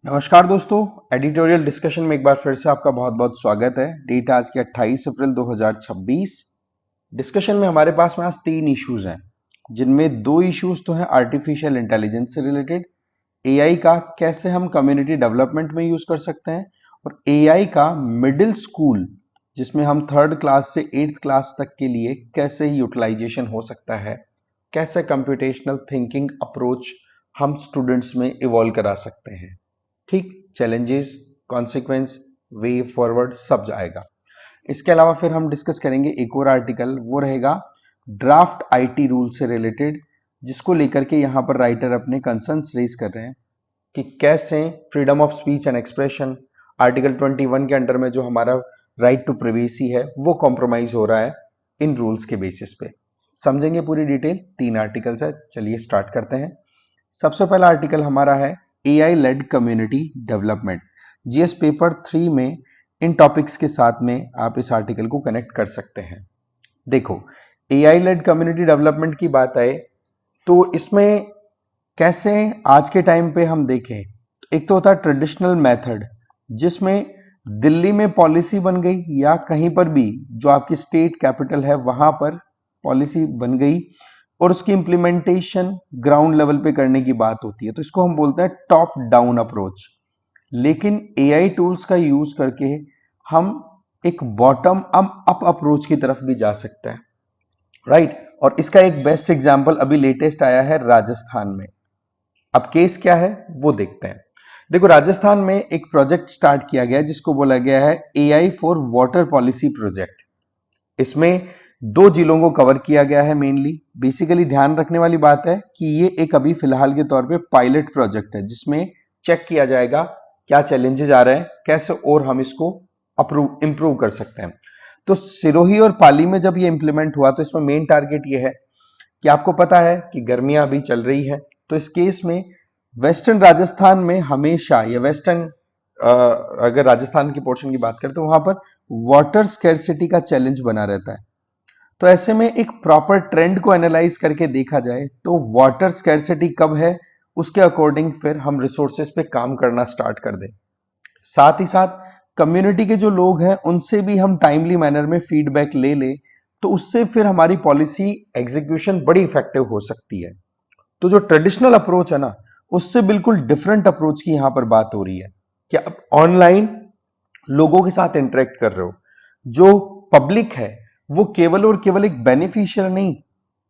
नमस्कार दोस्तों, editorial discussion में एक बार फिर से आपका बहुत बहुत स्वागत है। डेट आज की 28 अप्रैल 2026। डिस्कशन में हमारे पास में आज तीन इश्यूज हैं, जिनमें दो इश्यूज तो हैं आर्टिफिशियल इंटेलिजेंस से रिलेटेड, एआई का कैसे हम कम्युनिटी डेवलपमेंट में यूज कर सकते हैं, और एआई का मिडिल स्कूल जिसमें हम थर्ड क्लास से एट्थ क्लास तक के लिए कैसे यूटिलाइजेशन हो सकता है, कैसे कंप्यूटेशनल थिंकिंग अप्रोच हम स्टूडेंट्स में इवॉल्व करा सकते हैं। ठीक, चैलेंजेस, कॉन्सिक्वेंस, वे फॉरवर्ड सब जाएगा। इसके अलावा फिर हम डिस्कस करेंगे एक और आर्टिकल, वो रहेगा ड्राफ्ट आईटी रूल से रिलेटेड, जिसको लेकर के यहां पर राइटर अपने कंसर्न्स रेज कर रहे हैं कि कैसे freedom of speech and expression article 21 के अंडर में जो हमारा राइट टू प्रिवेसी है वो कॉम्प्रोमाइज हो रहा है इन रूल्स के बेसिस पे। समझेंगे पूरी डिटेल। तीन आर्टिकल्स है, चलिए स्टार्ट करते हैं। सबसे पहला आर्टिकल हमारा है AI led community development. GS paper 3 में इन टॉपिक्स के साथ में आप इस आर्टिकल को कनेक्ट कर सकते हैं। देखो, एआई लेड कम्युनिटी डेवलपमेंट की बात आए तो इसमें कैसे आज के टाइम पे हम देखें, एक तो होता है ट्रेडिशनल मेथड, जिसमें दिल्ली में पॉलिसी बन गई या कहीं पर भी जो आपकी स्टेट कैपिटल है वहां पर पॉलिसी बन गई और उसकी इंप्लीमेंटेशन ग्राउंड लेवल पे करने की बात होती है, तो इसको हम बोलते हैं टॉप डाउन अप्रोच। लेकिन एआई टूल्स का यूज करके हम एक बॉटम अप अप्रोच की तरफ भी जा सकते हैं, राइट। और इसका एक बेस्ट एग्जांपल अभी लेटेस्ट आया है राजस्थान में। अब केस क्या है वो देखते हैं। देखो, राजस्थान में एक प्रोजेक्ट स्टार्ट किया गया जिसको बोला गया है AI for water policy project. इसमें दो जिलों को कवर किया गया है मेनली। बेसिकली ध्यान रखने वाली बात है कि ये एक अभी फिलहाल के तौर पे पायलट प्रोजेक्ट है, जिसमें चेक किया जाएगा क्या चैलेंजेस आ रहे हैं, कैसे और हम इसको इंप्रूव कर सकते हैं। तो सिरोही और पाली में जब ये इंप्लीमेंट हुआ तो इसमें मेन टारगेट ये है कि आपको पता है कि गर्मियां अभी चल रही है, तो इस केस में वेस्टर्न राजस्थान में हमेशा या वेस्टर्न अगर राजस्थान की पोर्शन की बात करें तो वहां पर वाटर स्कैरसिटी का चैलेंज बना रहता है। तो ऐसे में एक प्रॉपर ट्रेंड को एनालाइज करके देखा जाए तो वाटर स्कैरसिटी कब है, उसके अकॉर्डिंग फिर हम रिसोर्सेज पे काम करना स्टार्ट कर दें। साथ ही साथ कम्युनिटी के जो लोग हैं उनसे भी हम टाइमली मैनर में फीडबैक ले ले, तो उससे फिर हमारी पॉलिसी एग्जीक्यूशन बड़ी इफेक्टिव हो सकती है। तो जो ट्रेडिशनल अप्रोच है ना, उससे बिल्कुल डिफरेंट अप्रोच की यहां पर बात हो रही है कि आप ऑनलाइन लोगों के साथ इंटरेक्ट कर रहे हो। जो पब्लिक है वो केवल और केवल एक बेनिफिशियर नहीं,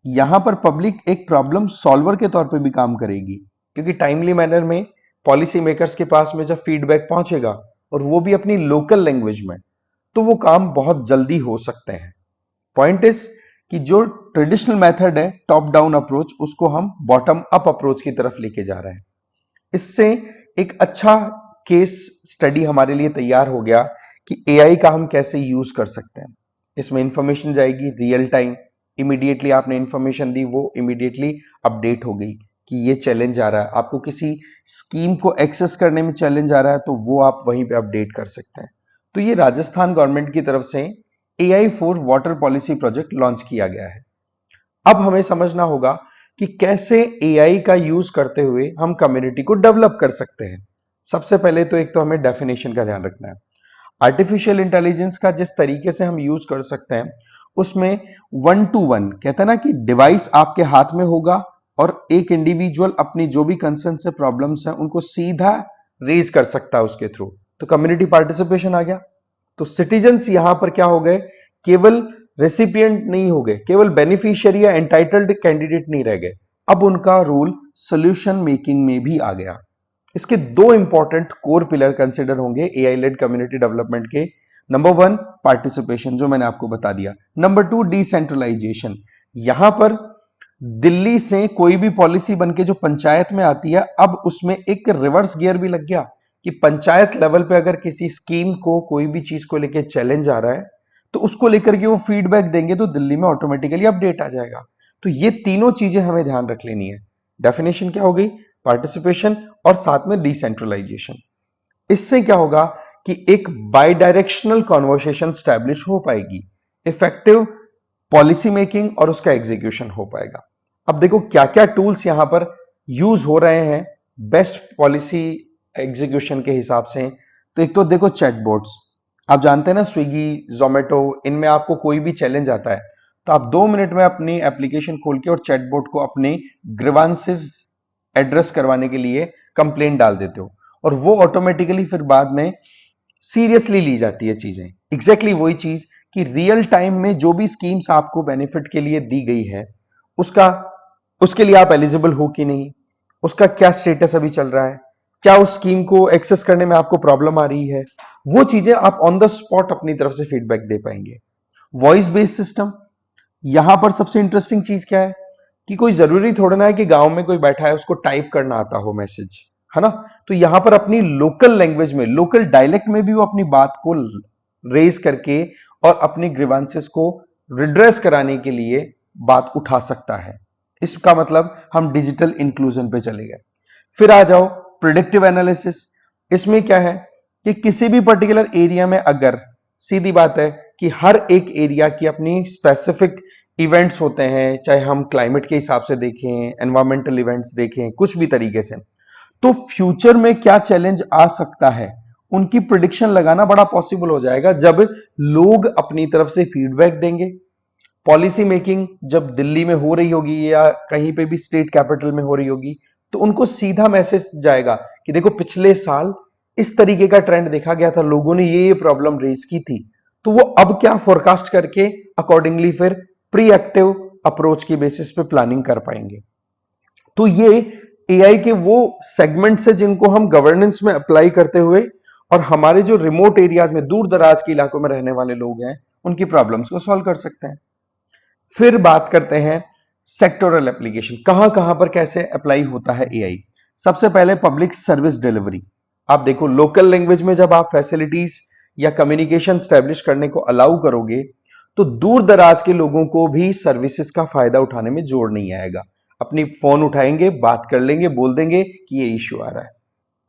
यहां पर पब्लिक एक प्रॉब्लम सॉल्वर के तौर पे भी काम करेगी, क्योंकि टाइमली मैनर में पॉलिसी मेकर्स के पास में जब फीडबैक पहुंचेगा और वो भी अपनी लोकल लैंग्वेज में, तो वो काम बहुत जल्दी हो सकते हैं। पॉइंट इज कि जो ट्रेडिशनल मेथड है टॉप डाउन अप्रोच, उसको हम बॉटम अप अप्रोच की तरफ लेके जा रहे हैं। इससे एक अच्छा केस स्टडी हमारे लिए तैयार हो गया कि एआई का हम कैसे यूज कर सकते हैं। इसमें इंफॉर्मेशन जाएगी रियल टाइम, इमीडिएटली आपने इंफॉर्मेशन दी वो इमीडिएटली अपडेट हो गई कि ये चैलेंज आ रहा है, आपको किसी स्कीम को एक्सेस करने में चैलेंज आ रहा है तो वो आप वहीं पे अपडेट कर सकते हैं। तो ये राजस्थान गवर्नमेंट की तरफ से AI for water policy project launch किया गया है। अब हमें समझना होगा कि कैसे एआई का यूज करते हुए हम कम्युनिटी को डेवलप कर सकते हैं। सबसे पहले तो एक तो हमें डेफिनेशन का ध्यान रखना है। आर्टिफिशियल इंटेलिजेंस का जिस तरीके से हम यूज कर सकते हैं उसमें वन टू वन कहते हैं ना कि डिवाइस आपके हाथ में होगा और एक इंडिविजुअल अपनी जो भी कंसर्न से प्रॉब्लम्स हैं उनको सीधा रेज कर सकता है उसके थ्रू। तो कम्युनिटी पार्टिसिपेशन आ गया। तो सिटीजन्स यहां पर क्या हो गए, केवल रेसिपिएंट नहीं हो गए, केवल बेनिफिशियरी या एंटाइटल्ड कैंडिडेट नहीं रह गए, अब उनका रोल सोल्यूशन मेकिंग में भी आ गया। इसके दो इंपॉर्टेंट कोर पिलर कंसिडर होंगे एआई लेड कम्युनिटी डेवलपमेंट के। नंबर वन, पार्टिसिपेशन, जो मैंने आपको बता दिया। Number two, decentralization. यहां पर दिल्ली से कोई भी पॉलिसी बनके जो पंचायत में आती है, अब उसमें एक रिवर्स गियर भी लग गया कि पंचायत लेवल पे अगर किसी स्कीम को कोई भी चीज को लेकर चैलेंज आ रहा है तो उसको लेकर के वो फीडबैक देंगे तो दिल्ली में ऑटोमेटिकली अपडेट आ जाएगा। तो ये तीनों चीजें हमें ध्यान रख लेनी है। डेफिनेशन क्या हो गई, पार्टिसिपेशन और साथ में डिसेंट्रलाइजेशन। इससे क्या होगा कि एक बाई डायरेक्शनल कॉन्वर्सेशन स्टैब्लिश हो पाएगी, इफेक्टिव पॉलिसी मेकिंग और उसका एग्जीक्यूशन हो पाएगा। अब देखो क्या क्या टूल्स यहां पर यूज हो रहे हैं बेस्ट पॉलिसी एग्जीक्यूशन के हिसाब से। तो एक तो देखो चैटबॉट्स, आप जानते हैं ना स्विगी जोमेटो, इनमें आपको कोई भी चैलेंज आता है तो आप 2 मिनट में अपनी एप्लीकेशन खोल के और चैटबॉट को अपने ग्रीवांसेस एड्रेस करवाने के लिए कंप्लेंट डाल देते हो और वो ऑटोमेटिकली फिर बाद में सीरियसली ली जाती है चीजें। एग्जैक्टली वही चीज कि रियल टाइम में जो भी स्कीम्स आपको बेनिफिट के लिए दी गई है उसका उसके लिए आप एलिजिबल हो कि नहीं, उसका क्या स्टेटस अभी चल रहा है, क्या उस स्कीम को एक्सेस करने में आपको प्रॉब्लम आ रही है, वो चीजें आप ऑन द स्पॉट अपनी तरफ से फीडबैक दे पाएंगे। वॉइस बेस्ड सिस्टम, यहां पर सबसे इंटरेस्टिंग चीज क्या है कि कोई जरूरी थोड़ा ना है कि गांव में कोई बैठा है उसको टाइप करना आता हो मैसेज, है ना। तो यहां पर अपनी लोकल लैंग्वेज में, लोकल डायलेक्ट में भी वो अपनी बात को रेज करके और अपनी ग्रीवांसेस को रिड्रेस कराने के लिए बात उठा सकता है। इसका मतलब हम डिजिटल इंक्लूजन पे चले गए। फिर आ जाओ प्रिडिक्टिव एनालिसिस। इसमें क्या है कि किसी भी पर्टिकुलर एरिया में अगर, सीधी बात है कि हर एक एरिया की अपनी स्पेसिफिक इवेंट्स होते हैं, चाहे हम क्लाइमेट के हिसाब से देखें, एनवायरमेंटल इवेंट्स देखें, कुछ भी तरीके से, तो फ्यूचर में क्या चैलेंज आ सकता है उनकी प्रिडिक्शन लगाना बड़ा पॉसिबल हो जाएगा जब लोग अपनी तरफ से फीडबैक देंगे। पॉलिसी मेकिंग जब दिल्ली में हो रही होगी या कहीं पे भी स्टेट कैपिटल में हो रही होगी तो उनको सीधा मैसेज जाएगा कि देखो पिछले साल इस तरीके का ट्रेंड देखा गया था, लोगों ने ये प्रॉब्लम रेज की थी, तो वो अब क्या फोरकास्ट करके अकॉर्डिंगली फिर प्री एक्टिव अप्रोच की बेसिस पे प्लानिंग कर पाएंगे। तो ये एआई के वो सेगमेंट्स है जिनको हम गवर्नेंस में अप्लाई करते हुए और हमारे जो रिमोट एरियाज में, दूर दराज के इलाकों में रहने वाले लोग हैं, उनकी प्रॉब्लम्स को सॉल्व कर सकते हैं। फिर बात करते हैं सेक्टोरल एप्लीकेशन, कहां कहां पर कैसे अप्लाई होता है एआई। सबसे पहले पब्लिक सर्विस डिलीवरी। आप देखो लोकल लैंग्वेज में जब आप फैसिलिटीज या कम्युनिकेशन स्टैब्लिश करने को अलाउ करोगे तो दूर दराज के लोगों को भी सर्विसेज का फायदा उठाने में जोर नहीं आएगा। अपनी फोन उठाएंगे, बात कर लेंगे, बोल देंगे कि ये इश्यू आ रहा है।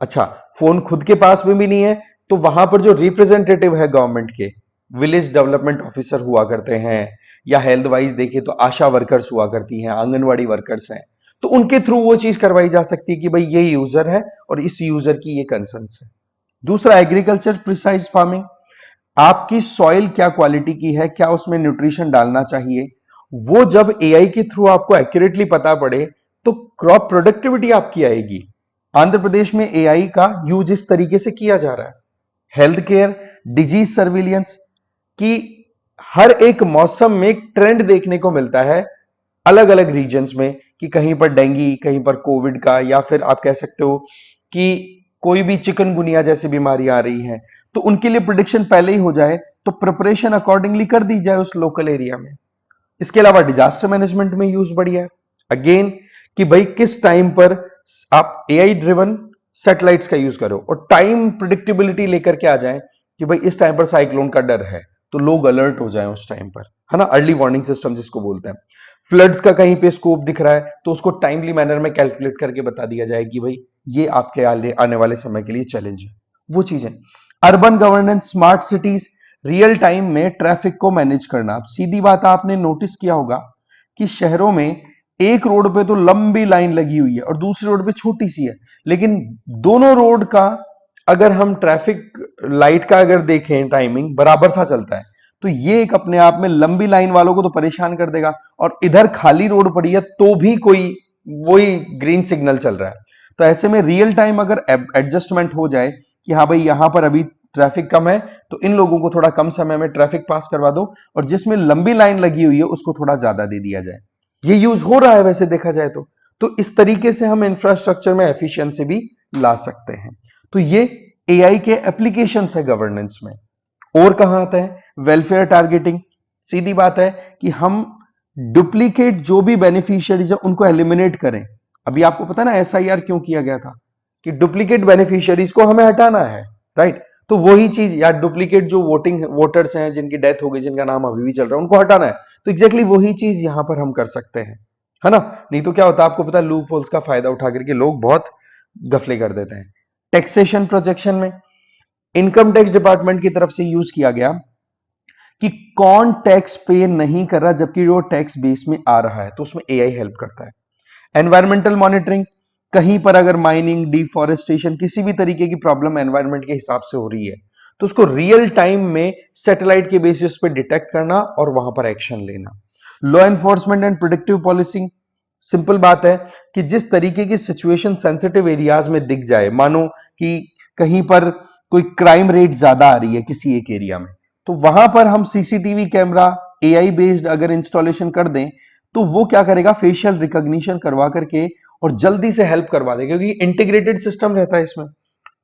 अच्छा, फोन खुद के पास में भी नहीं है तो वहां पर जो रिप्रेजेंटेटिव है गवर्नमेंट के, विलेज डेवलपमेंट ऑफिसर हुआ करते हैं, या हेल्थ वाइज देखे तो आशा वर्कर्स हुआ करती हैं, आंगनवाड़ी वर्कर्स हैं, तो उनके थ्रू वो चीज करवाई जा सकती है कि भाई ये यूजर है और इस यूजर की ये कंसर्न्स है। दूसरा एग्रीकल्चर प्रिसाइज फार्मिंग, आपकी सॉइल क्या क्वालिटी की है, क्या उसमें न्यूट्रिशन डालना चाहिए, वो जब एआई के थ्रू आपको एक्यूरेटली पता पड़े तो क्रॉप प्रोडक्टिविटी आपकी आएगी। आंध्र प्रदेश में एआई का यूज इस तरीके से किया जा रहा है। हेल्थ केयर, डिजीज सर्विलियंस की हर एक मौसम में एक ट्रेंड देखने को मिलता है अलग अलग रीजन्स में कि कहीं पर डेंगी, कहीं पर कोविड का, या फिर आप कह सकते हो कि कोई भी चिकनगुनिया जैसी बीमारी आ रही है, तो उनके लिए प्रिडिक्शन पहले ही हो जाए तो प्रिपरेशन अकॉर्डिंगली कर दी जाए उस लोकल एरिया में। इसके अलावा डिजास्टर मैनेजमेंट में यूज बढ़िया है अगेन कि भाई किस टाइम पर आप एआई ड्रिवन सैटेलाइट्स का यूज करो और टाइम प्रिडिक्टेबिलिटी लेकर के आ जाए कि भाई इस टाइम पर साइक्लोन का डर है तो लोग अलर्ट हो जाएं उस टाइम पर, है ना, अर्ली वार्निंग सिस्टम जिसको बोलते हैं। फ्लड्स का कहीं पे स्कोप दिख रहा है तो उसको टाइमली मैनर में कैलकुलेट करके बता दिया जाए कि भाई ये आपके आने वाले समय के लिए चैलेंज है। वो चीजें urban governance, smart cities, real time में ट्रैफिक को मैनेज करना। सीधी बात, आपने नोटिस किया होगा कि शहरों में एक रोड पे तो लंबी लाइन लगी हुई है और दूसरी रोड पे छोटी सी है, लेकिन दोनों रोड का अगर हम ट्रैफिक लाइट का अगर देखें टाइमिंग बराबर सा चलता है तो ये एक अपने आप में लंबी लाइन वालों को तो परेशान कर देगा और इधर खाली रोड पड़ी है तो भी कोई वही ग्रीन सिग्नल चल रहा है। तो ऐसे में रियल टाइम अगर एडजस्टमेंट हो जाए कि हाँ भाई यहां पर अभी ट्रैफिक कम है तो इन लोगों को थोड़ा कम समय में ट्रैफिक पास करवा दो और जिसमें लंबी लाइन लगी हुई है उसको थोड़ा ज्यादा दे दिया जाए। ये यूज हो रहा है वैसे देखा जाए तो इस तरीके से हम इंफ्रास्ट्रक्चर में एफिशिएंसी भी ला सकते हैं। तो ये एआई के एप्लीकेशन है गवर्नेंस में। और कहां आता है वेलफेयर टारगेटिंग। सीधी बात है कि हम डुप्लीकेट जो भी बेनिफिशियरीज है उनको एलिमिनेट करें। अभी आपको पता है ना एसआईआर क्यों किया गया था कि डुप्लीकेट बेनिफिशियरीज को हमें हटाना है, राइट। तो वही चीज, या डुप्लीकेट जो वोटर्स हैं जिनकी डेथ हो गई, जिनका नाम अभी भी चल रहा है, उनको हटाना है, तो एग्जैक्टली वही चीज यहां पर हम कर सकते हैं, है ना। नहीं तो क्या होता है आपको पता है, लूप होल्स का फायदा उठा करके लोग बहुत गफले कर देते हैं। टैक्सेशन प्रोजेक्शन में इनकम टैक्स डिपार्टमेंट की तरफ से यूज किया गया कि कौन टैक्स पे नहीं कर रहा जबकि वो टैक्स बेस में आ रहा है, तो उसमें एआई हेल्प करता है। एनवायरमेंटल मॉनिटरिंग, कहीं पर अगर माइनिंग, डिफॉरेस्टेशन, किसी भी तरीके की प्रॉब्लम एनवायरनमेंट के हिसाब से हो रही है तो उसको रियल टाइम में सैटेलाइट के बेसिस पे डिटेक्ट करना और वहां पर एक्शन लेना। Law enforcement and productive policing, simple बात है कि जिस तरीके की सिचुएशन सेंसिटिव एरियाज में दिख जाए, मानो कि कहीं पर कोई क्राइम रेट ज्यादा आ रही है किसी एक एरिया में, तो वहां पर हम सीसीटीवी कैमरा एआई बेस्ड अगर इंस्टॉलेशन कर दें तो वो क्या करेगा, फेशियल रिकॉग्निशन करवा करके और जल्दी से हेल्प करवा देगा, क्योंकि इंटीग्रेटेड सिस्टम रहता है इसमें।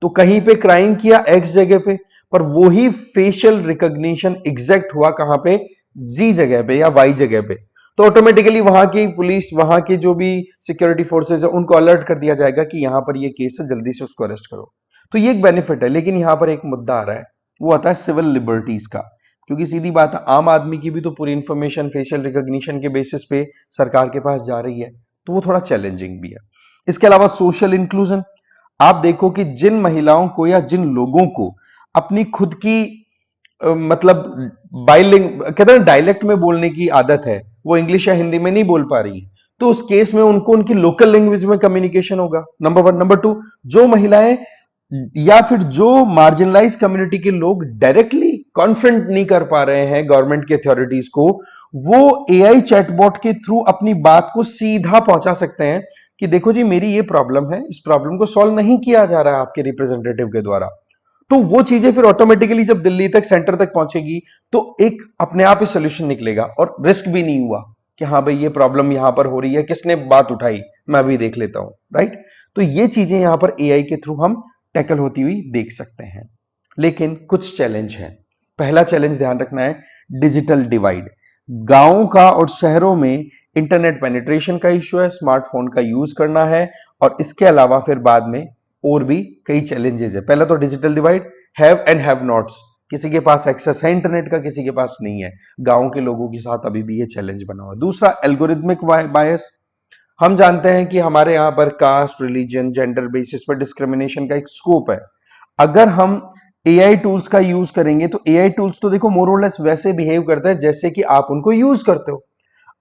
तो कहीं पे क्राइम किया एक्स जगह पे, पर वही फेशियल रिकॉग्निशन एग्जैक्ट हुआ कहां पे, जी जगह पे या वाई जगह पे, तो ऑटोमेटिकली वहां की पुलिस, वहां के जो भी सिक्योरिटी फोर्सेज है उनको अलर्ट कर दिया जाएगा कि यहां पर ये केस है, जल्दी से उसको अरेस्ट करो। तो ये एक बेनिफिट है। लेकिन यहां पर एक मुद्दा आ रहा है, वो आता है सिविल लिबर्टीज का, क्योंकि सीधी बात है, आम आदमी की भी तो पूरी इंफॉर्मेशन फेशियल रिकॉग्निशन के बेसिस पे सरकार के पास जा रही है, तो वो थोड़ा चैलेंजिंग भी है। इसके अलावा सोशल इंक्लूजन, आप देखो कि जिन महिलाओं को या जिन लोगों को अपनी खुद की मतलब बाइलिंग कहते हैं डायलेक्ट में बोलने की आदत है, वो इंग्लिश या हिंदी में नहीं बोल पा रही है, तो उस केस में उनको उनकी लोकल लैंग्वेज में कम्युनिकेशन होगा, नंबर वन। नंबर टू, जो महिलाएं या फिर जो मार्जिनलाइज कम्युनिटी के लोग डायरेक्टली कॉन्फ्रंट नहीं कर पा रहे हैं गवर्नमेंट के अथॉरिटीज को, वो एआई चैटबॉट के थ्रू अपनी बात को सीधा पहुंचा सकते हैं कि देखो जी मेरी ये प्रॉब्लम है, इस प्रॉब्लम को सॉल्व नहीं किया जा रहा है आपके रिप्रेजेंटेटिव के द्वारा। तो वो चीजें फिर ऑटोमेटिकली जब दिल्ली तक, सेंटर तक पहुंचेगी तो एक अपने आप ही सोल्यूशन निकलेगा और रिस्क भी नहीं हुआ कि हाँ भाई ये प्रॉब्लम यहां पर हो रही है, किसने बात उठाई, मैं भी देख लेता हूं, राइट। तो ये चीजें यहां पर एआई के थ्रू हम टैकल होती हुई देख सकते हैं। लेकिन कुछ चैलेंज है। पहला चैलेंज ध्यान रखना है, डिजिटल डिवाइड। गांवों का और शहरों में इंटरनेट पेनिट्रेशन का इश्यू है, स्मार्टफोन का यूज करना है, और इसके अलावा फिर बाद में और भी कई चैलेंजेस है। पहला तो digital divide, have and have nots, किसी के पास एक्सेस है इंटरनेट का, किसी के पास नहीं है। गांव के लोगों के साथ अभी भी ये चैलेंज बना हुआ है। दूसरा, एल्गोरिथमिक बायस। हम जानते हैं कि हमारे यहां पर कास्ट, रिलीजन, जेंडर बेसिस पर डिस्क्रिमिनेशन का एक स्कोप है। अगर हम एआई टूल्स का यूज करेंगे तो एआई टूल्स तो देखो मोर और लेस वैसे बिहेव करते हैं जैसे कि आप उनको यूज करते हो।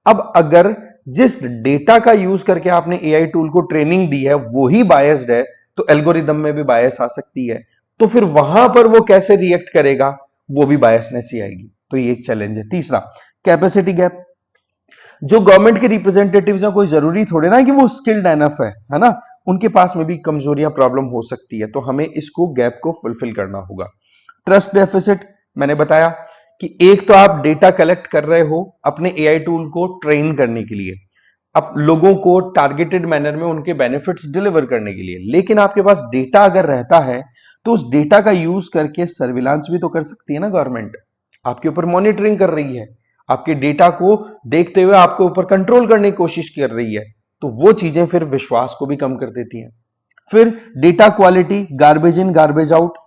अब अगर जिस डेटा का यूज करके आपने एआई टूल को ट्रेनिंग दी है वही बायस्ड है, तो एल्गोरिदम में भी बायस आ सकती है, तो फिर वहां पर वो कैसे रिएक्ट करेगा, वो भी बायसनेस ही आएगी। तो ये एक चैलेंज है। तीसरा, कैपेसिटी गैप। जो गवर्नमेंट के रिप्रेजेंटेटिव्स हैं, कोई जरूरी थोड़े ना कि वो स्किल्ड एनफ है ना, उनके पास में भी कमजोरियां, प्रॉब्लम हो सकती है, तो हमें इसको गैप को फुलफिल करना होगा। ट्रस्ट डेफिसिट, मैंने बताया कि एक तो आप डेटा कलेक्ट कर रहे हो अपने एआई टूल को ट्रेन करने के लिए, अब लोगों को टारगेटेड मैनर में उनके बेनिफिट्स डिलीवर करने के लिए, लेकिन आपके पास डेटा अगर रहता है तो उस डेटा का यूज करके सर्विलांस भी तो कर सकती है ना गवर्नमेंट। आपके ऊपर मॉनिटरिंग कर रही है, आपके डेटा को देखते हुए आपके ऊपर कंट्रोल करने की कोशिश कर रही है, तो वो चीजें फिर विश्वास को भी कम कर देती हैं। फिर data quality, garbage in garbage out.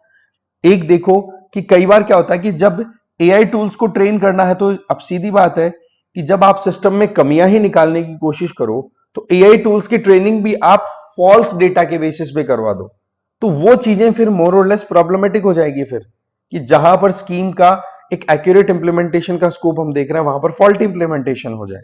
एक देखो कि कई बार क्या होता है कि जब एआई टूल्स को ट्रेन करना है, तो अब सीधी बात है कि जब आप सिस्टम में कमियां ही निकालने की कोशिश करो तो एआई टूल्स की ट्रेनिंग भी आप फॉल्स डेटा के बेसिस पे करवा दो, तो वो चीजें फिर मोर और लेस प्रॉब्लमेटिक हो जाएगी फिर, कि जहां पर स्कीम का एक एक्यूरेट इंप्लीमेंटेशन का स्कोप हम देख रहे हैं वहां पर फॉल्टी इंप्लीमेंटेशन हो जाए।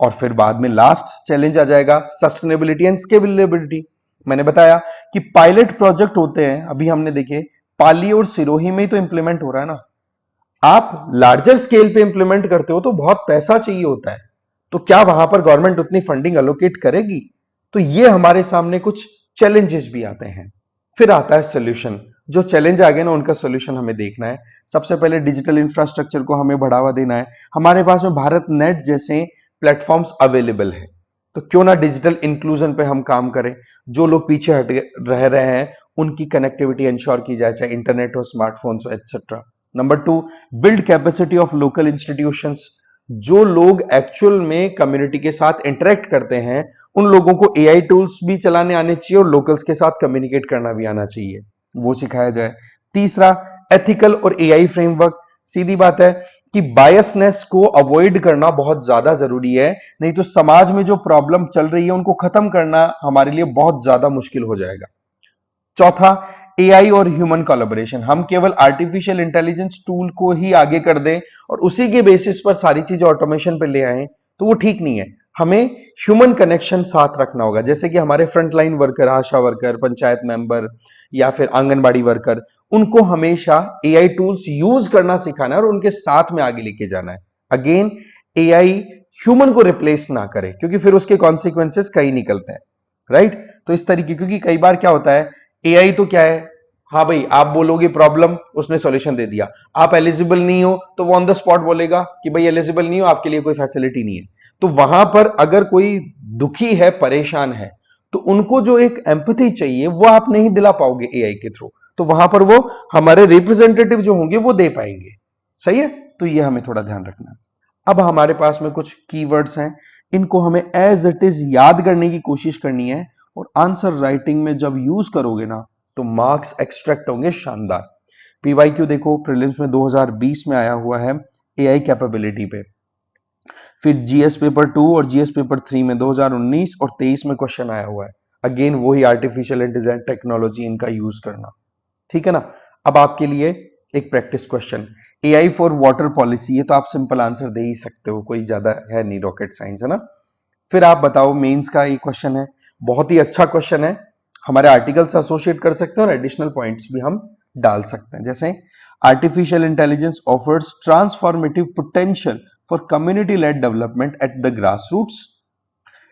और फिर बाद में लास्ट चैलेंज आ जाएगा, सस्टेनेबिलिटी एंड स्केलेबिलिटी। मैंने बताया कि पायलट प्रोजेक्ट होते हैं, अभी हमने देखे पाली और सिरोही में ही तो इंप्लीमेंट हो रहा है ना। आप लार्जर स्केल पे इंप्लीमेंट करते हो तो बहुत पैसा चाहिए होता है, तो क्या वहां पर गवर्नमेंट उतनी फंडिंग एलोकेट करेगी? तो ये हमारे सामने कुछ चैलेंजेस भी आते हैं। फिर आता है सोल्यूशन। जो चैलेंज आ गए ना उनका सोल्यूशन हमें देखना है। सबसे पहले डिजिटल इंफ्रास्ट्रक्चर को हमें बढ़ावा देना है। हमारे पास में भारत नेट जैसे प्लेटफॉर्म्स अवेलेबल है, तो क्यों ना डिजिटल इंक्लूजन पे हम काम करें। जो लोग पीछे हट रह रहे हैं उनकी कनेक्टिविटी इंश्योर की जाए, चाहे इंटरनेट हो, स्मार्टफोन्स हो, etcetera. Number two, build capacity of local institutions. जो लोग एक्चुअल में कम्युनिटी के साथ इंटरेक्ट करते हैं उन लोगों को एआई टूल्स भी चलाने आने चाहिए और लोकल्स के साथ कम्युनिकेट करना भी आना चाहिए, वो सिखाया जाए। तीसरा, एथिकल और एआई फ्रेमवर्क। सीधी बात है कि बायसनेस को अवॉइड करना बहुत ज्यादा जरूरी है, नहीं तो समाज में जो प्रॉब्लम चल रही है उनको खत्म करना हमारे लिए बहुत ज्यादा मुश्किल हो जाएगा। चौथा, एआई और ह्यूमन कोलैबोरेशन। हम केवल आर्टिफिशियल इंटेलिजेंस टूल को ही आगे कर दें और उसी के बेसिस पर सारी चीजें ऑटोमेशन पे ले आए तो वो ठीक नहीं है। हमें ह्यूमन कनेक्शन साथ रखना होगा, जैसे कि हमारे फ्रंटलाइन वर्कर, आशा वर्कर, पंचायत मेंबर या फिर आंगनबाड़ी वर्कर, उनको हमेशा एआई टूल्स यूज करना सिखाना है और उनके साथ में आगे लेके जाना है। अगेन, एआई ह्यूमन को रिप्लेस ना करे, क्योंकि फिर उसके कॉन्सिक्वेंसेस कई निकलते हैं, राइट। तो इस तरीके, क्योंकि कई बार क्या होता है, एआई तो क्या है, हाँ भाई आप बोलोगे प्रॉब्लम, उसने सॉल्यूशन दे दिया। आप एलिजिबल नहीं हो तो वो ऑन द स्पॉट बोलेगा कि भाई एलिजिबल नहीं हो, आपके लिए कोई फैसिलिटी नहीं है। तो वहां पर अगर कोई दुखी है, परेशान है, तो उनको जो एक एम्पैथी चाहिए वो आप नहीं दिला पाओगे एआई के थ्रू। तो वहां पर वो हमारे रिप्रेजेंटेटिव जो होंगे वो दे पाएंगे। सही है, तो ये हमें थोड़ा ध्यान रखना है। अब हमारे पास में कुछ कीवर्ड्स हैं, इनको हमें एज इट इज याद करने की कोशिश करनी है, और आंसर राइटिंग में जब यूज करोगे ना तो मार्क्स एक्सट्रैक्ट होंगे शानदार। पीवाईक्यू देखो, प्रीलिम्स में 2020 में आया हुआ है एआई कैपेबिलिटी पे। फिर जीएस पेपर 2 और जीएस पेपर 3 में 2019 और 23 में क्वेश्चन आया हुआ है। अगेन वही आर्टिफिशियल इंटेलिजेंस टेक्नोलॉजी इनका यूज करना, ठीक है ना। अब आपके लिए एक practice question, AI for water policy, ये तो आप सिंपल आंसर दे ही सकते हो, कोई ज्यादा है नहीं, रॉकेट साइंस है ना। फिर आप बताओ, मेंस का ये क्वेश्चन है, बहुत ही अच्छा क्वेश्चन है, हमारे आर्टिकल से एसोसिएट कर सकते हैं और एडिशनल पॉइंट्स भी हम डाल सकते हैं। जैसे artificial intelligence offers transformative potential for community led development at the grass roots,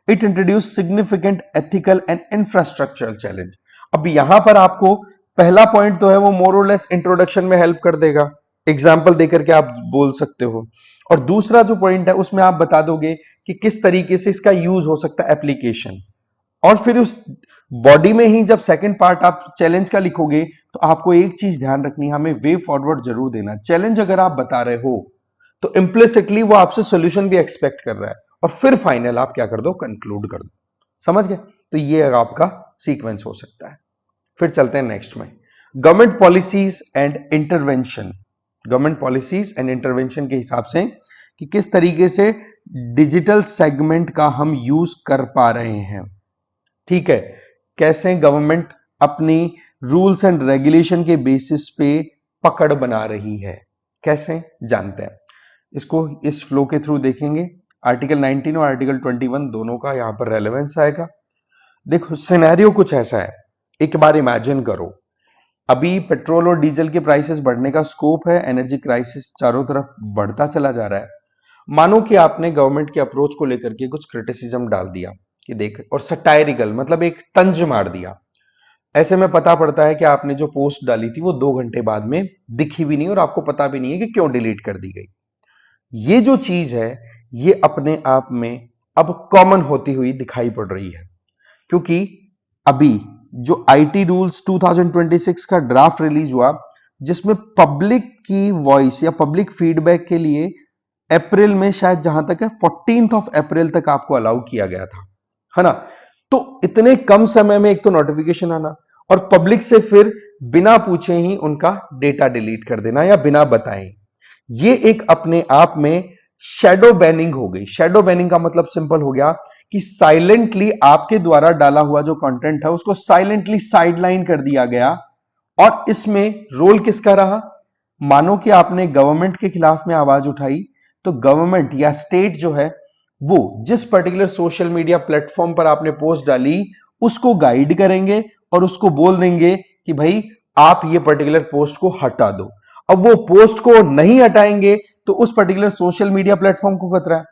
it introduce significant ethical and infrastructural challenge. अब यहां पर आपको पहला पॉइंट तो है वो मोर और लेस इंट्रोडक्शन में हेल्प कर देगा, एग्जाम्पल देकर के आप बोल सकते हो। और दूसरा जो पॉइंट है उसमें आप बता दोगे कि किस तरीके से इसका यूज हो सकता है, एप्लीकेशन। और फिर उस बॉडी में ही जब सेकंड पार्ट आप चैलेंज का लिखोगे तो आपको एक चीज ध्यान रखनी है, हमें वे फॉरवर्ड जरूर देना। चैलेंज अगर आप बता रहे हो तो इंप्लिसिटली वो आपसे सोल्यूशन भी एक्सपेक्ट कर रहा है, और फिर फाइनल आप क्या कर दो, कंक्लूड कर दो। समझ गए, तो ये आपका सीक्वेंस हो सकता है। फिर चलते हैं नेक्स्ट में, government policies and intervention. Government policies and intervention के हिसाब से कि किस तरीके से डिजिटल सेगमेंट का हम यूज कर पा रहे हैं, ठीक है। कैसे गवर्नमेंट अपनी रूल्स एंड रेगुलेशन के बेसिस पे पकड़ बना रही है, कैसे जानते हैं इसको, इस फ्लो के थ्रू देखेंगे। आर्टिकल 19 और आर्टिकल 21 दोनों का यहां पर रेलेवेंस आएगा। देखो सिनेरियो कुछ ऐसा है, एक बार इमेजिन करो, अभी पेट्रोल और डीजल के प्राइसेस बढ़ने का स्कोप है, एनर्जी क्राइसिस चारों तरफ बढ़ता चला जा रहा है। मानो कि आपने गवर्नमेंट के अप्रोच को लेकर के कुछ क्रिटिसिज्म डाल दिया कि देख, और सटायरिकल मतलब एक तंज मार दिया। ऐसे में पता पड़ता है कि आपने जो पोस्ट डाली थी वो 2 घंटे बाद में दिखी भी नहीं और आपको पता भी नहीं है कि क्यों डिलीट कर दी गई। ये जो चीज है ये अपने आप में अब कॉमन होती हुई दिखाई पड़ रही है, क्योंकि अभी जो आईटी रूल्स 2026 का ड्राफ्ट रिलीज हुआ, जिसमें पब्लिक की वॉइस या पब्लिक फीडबैक के लिए अप्रैल में, शायद जहां तक है 14 अप्रैल तक आपको अलाउ किया गया था, है ना। तो इतने कम समय में एक तो नोटिफिकेशन आना और पब्लिक से फिर बिना पूछे ही उनका डेटा डिलीट कर देना या बिना बताए, ये एक अपने आप में शैडो बैनिंग हो गई। शैडो बैनिंग का मतलब सिंपल हो गया कि साइलेंटली आपके द्वारा डाला हुआ जो कंटेंट है उसको साइलेंटली साइडलाइन कर दिया गया। और इसमें रोल किसका रहा, मानो कि आपने गवर्नमेंट के खिलाफ में आवाज उठाई, तो गवर्नमेंट या स्टेट जो है वो जिस पर्टिकुलर सोशल मीडिया प्लेटफॉर्म पर आपने पोस्ट डाली उसको गाइड करेंगे और उसको बोल देंगे कि भाई आप ये पर्टिकुलर पोस्ट को हटा दो। अब वो पोस्ट को नहीं हटाएंगे तो उस पर्टिकुलर सोशल मीडिया प्लेटफॉर्म को खतरा है,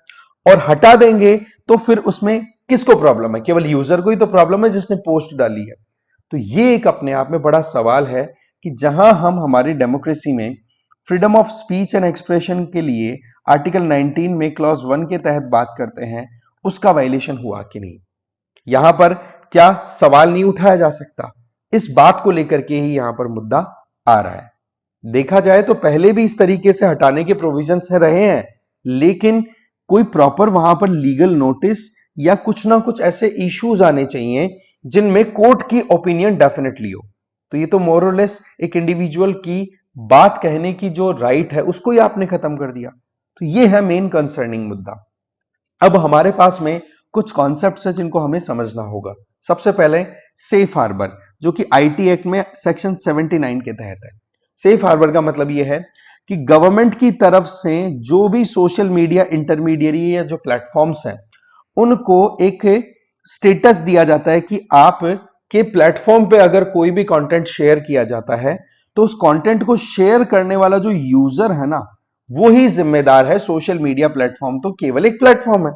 और हटा देंगे तो फिर उसमें किसको प्रॉब्लम है, केवल यूजर को ही तो प्रॉब्लम है जिसने पोस्ट डाली है। तो ये एक अपने आप में बड़ा सवाल है कि जहां हम हमारी डेमोक्रेसी में freedom of speech and expression के लिए आर्टिकल 19 में क्लॉज 1 के तहत बात करते हैं, उसका वायलेशन हुआ कि नहीं, यहां पर क्या सवाल नहीं उठाया जा सकता, इस बात को लेकर के ही यहां पर मुद्दा आ रहा है। देखा जाए तो पहले भी इस तरीके से हटाने के प्रोविजंस है रहे हैं, लेकिन कोई प्रॉपर वहां पर लीगल नोटिस या कुछ ना कुछ ऐसे इश्यूज आने चाहिए जिनमें कोर्ट की ओपिनियन डेफिनेटली हो। तो ये तो मोर और लेस एक इंडिविजुअल की बात कहने की जो राइट है उसको ही आपने खत्म कर दिया। तो ये है मेन कंसर्निंग मुद्दा। अब हमारे पास में कुछ कॉन्सेप्ट्स हैं जिनको हमें समझना होगा। सबसे पहले सेफ हार्बर, जो कि आईटी एक्ट में सेक्शन 79 के तहत है। सेफ हार्बर का मतलब यह है कि गवर्नमेंट की तरफ से जो भी सोशल मीडिया इंटरमीडिएरी या जो प्लेटफॉर्म्स हैं उनको एक स्टेटस दिया जाता है कि आप के प्लेटफॉर्म पे अगर कोई भी कंटेंट शेयर किया जाता है तो उस कंटेंट को शेयर करने वाला जो यूजर है ना, वो ही जिम्मेदार है। सोशल मीडिया प्लेटफॉर्म तो केवल एक प्लेटफॉर्म है।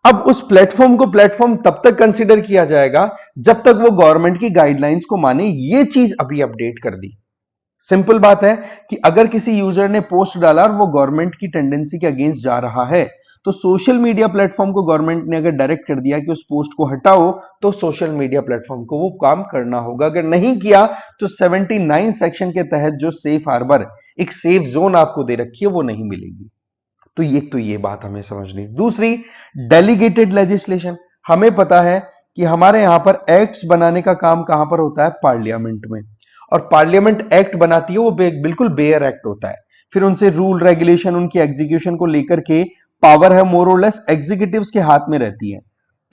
अब उस प्लेटफॉर्म को प्लेटफॉर्म तब तक कंसीडर किया जाएगा जब तक वो गवर्नमेंट की गाइडलाइंस को माने। ये चीज अभी अपडेट कर दी। सिंपल बात है कि अगर किसी यूजर ने पोस्ट डाला और वो गवर्नमेंट की टेंडेंसी के अगेंस्ट जा रहा है, तो सोशल मीडिया प्लेटफॉर्म को गवर्नमेंट ने अगर डायरेक्ट कर दिया कि उस पोस्ट को हटाओ, तो सोशल मीडिया प्लेटफॉर्म को वो काम करना होगा। अगर नहीं किया तो 79 सेक्शन के तहत जो सेफ हार्बर, एक सेफ जोन आपको दे रखी है, वो नहीं मिलेगी। तो ये बात हमें समझनी। दूसरी, डेलीगेटेड लेजिस्लेशन। हमें पता है कि हमारे यहां पर एक्ट्स बनाने का काम कहां पर होता है? पार्लियामेंट में। और पार्लियामेंट एक्ट बनाती है, वो बिल्कुल बेयर एक्ट होता है। फिर उनसे रूल रेगुलेशन, उनकी एग्जीक्यूशन को लेकर के पावर है मोर और लेस एग्जीक्यूटिव्स के हाथ में रहती है।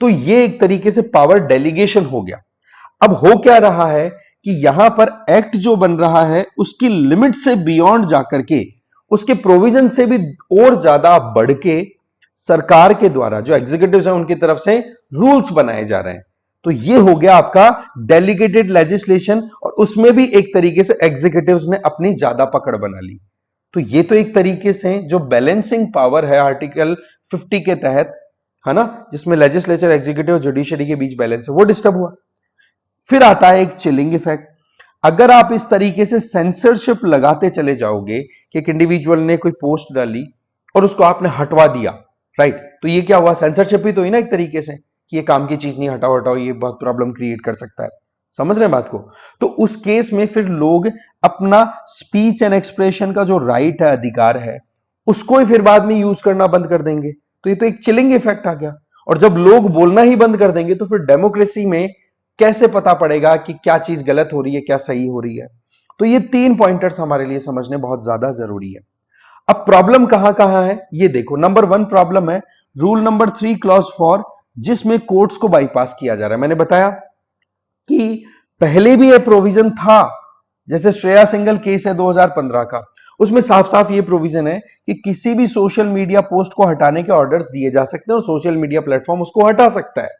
तो ये एक तरीके से पावर डेलीगेशन हो गया। अब हो क्या रहा है कि यहां पर एक्ट जो बन रहा है उसकी लिमिट से बियॉन्ड जाकर के, उसके प्रोविजन से भी और ज्यादा बढ़ के सरकार के द्वारा, जो एग्जीक्यूटिव है उनकी तरफ से रूल्स बनाए जा रहे हैं। तो ये हो गया आपका डेलीगेटेड लेजिस्लेशन, और उसमें भी एक तरीके से एग्जीक्यूटिव्स ने अपनी ज्यादा पकड़ बना ली। तो ये तो एक तरीके से जो बैलेंसिंग पावर है आर्टिकल 50 के तहत, है ना, जिसमें लेजिस्लेचर, एग्जीक्यूटिव, जुडिशरी के बीच बैलेंस है, वो डिस्टर्ब हुआ। फिर आता है एक चिलिंग इफेक्ट। अगर आप इस तरीके से सेंसरशिप लगाते चले जाओगे कि एक इंडिविजुअल ने कोई पोस्ट डाली और उसको आपने हटवा दिया, राइट, तो ये क्या हुआ? सेंसरशिप ही तो हुई ना एक तरीके से, कि ये काम की चीज नहीं, हटाओ हटाओ, ये बहुत प्रॉब्लम क्रिएट कर सकता है। समझ रहे हैं बात को? तो उस केस में फिर लोग अपना स्पीच एंड एक्सप्रेशन का जो राइट है, अधिकार है, उसको ही फिर बाद में यूज करना बंद कर देंगे। तो ये तो एक चिलिंग इफेक्ट आ गया। और जब लोग बोलना ही बंद कर देंगे तो फिर डेमोक्रेसी में कैसे पता पड़ेगा कि क्या चीज गलत हो रही है, क्या सही हो रही है? तो ये 3 पॉइंटर्स हमारे लिए समझने बहुत ज्यादा जरूरी है। अब प्रॉब्लम कहां कहां है ये देखो। नंबर 1 प्रॉब्लम है रूल नंबर 3 क्लॉज 4, जिसमें कोर्ट्स को बाईपास किया जा रहा है। मैंने बताया कि पहले भी यह प्रोविजन था। जैसे श्रेया सिंगल केस है 2015 का, उसमें साफ साफ ये प्रोविजन है कि किसी भी सोशल मीडिया पोस्ट को हटाने के ऑर्डर्स दिए जा सकते हैं और सोशल मीडिया प्लेटफॉर्म उसको हटा सकता है।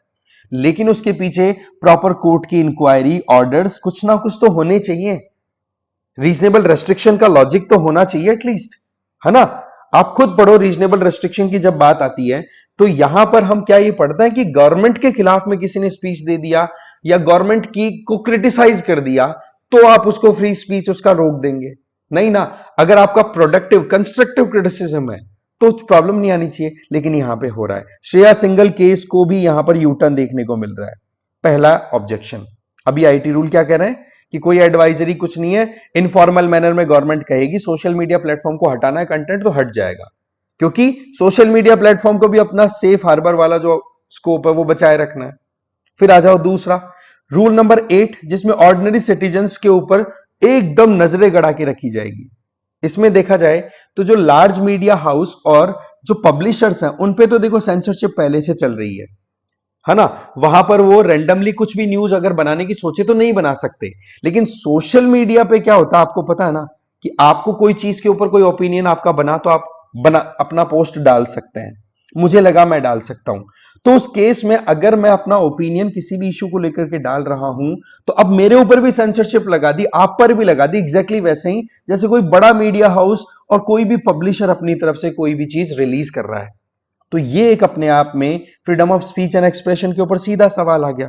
लेकिन उसके पीछे प्रॉपर कोर्ट की इंक्वायरी, ऑर्डर्स, कुछ ना कुछ तो होने चाहिए। रीजनेबल रेस्ट्रिक्शन का लॉजिक तो होना चाहिए एटलीस्ट, है ना? आप खुद पढ़ो, रीजनेबल रेस्ट्रिक्शन की जब बात आती है तो यहां पर हम क्या ये पढ़ते हैं कि गवर्नमेंट के खिलाफ में किसी ने स्पीच दे दिया या गवर्नमेंट की को क्रिटिसाइज कर दिया तो आप उसको फ्री स्पीच उसका रोक देंगे? नहीं ना। अगर आपका प्रोडक्टिव कंस्ट्रक्टिव क्रिटिसिज्म है तो प्रॉब्लम नहीं आनी चाहिए, लेकिन यहां पे हो रहा है। श्रेया सिंगल केस को भी यहां पर यू टर्न देखने को मिल रहा है। पहला ऑब्जेक्शन, अभी आईटी रूल क्या कह रहे हैं कि कोई एडवाइजरी कुछ नहीं है, इनफॉर्मल मैनर में गवर्नमेंट कहेगी सोशल मीडिया प्लेटफॉर्म को हटाना है कंटेंट, तो हट जाएगा, क्योंकि सोशल मीडिया प्लेटफॉर्म को भी अपना सेफ हार्बर वाला जो स्कोप है वो बचाए रखना है। फिर आ जाओ दूसरा, रूल नंबर 8, जिसमें ऑर्डिनरी सिटीजन्स के ऊपर एकदम नजरें गड़ा के रखी जाएगी। इसमें देखा जाए तो जो लार्ज मीडिया हाउस और जो पब्लिशर्स हैं उन पे तो देखो सेंसरशिप पहले से चल रही है ना? वहां पर वो रेंडमली कुछ भी न्यूज अगर बनाने की सोचे तो नहीं बना सकते। लेकिन सोशल मीडिया पे क्या होता है आपको पता है ना, कि आपको कोई चीज के ऊपर कोई ओपिनियन आपका बना तो आप बना अपना पोस्ट डाल सकते हैं। मुझे लगा मैं डाल सकता हूं। तो उस केस में अगर मैं अपना ओपिनियन किसी भी इशू को लेकर के डाल रहा हूं तो अब मेरे ऊपर भी सेंसरशिप लगा दी, आप पर भी लगा दी, एग्जैक्टली वैसे ही जैसे कोई बड़ा मीडिया हाउस और कोई भी पब्लिशर अपनी तरफ से कोई भी चीज रिलीज कर रहा है। तो ये एक अपने आप में freedom of speech and expression के ऊपर सीधा सवाल आ गया।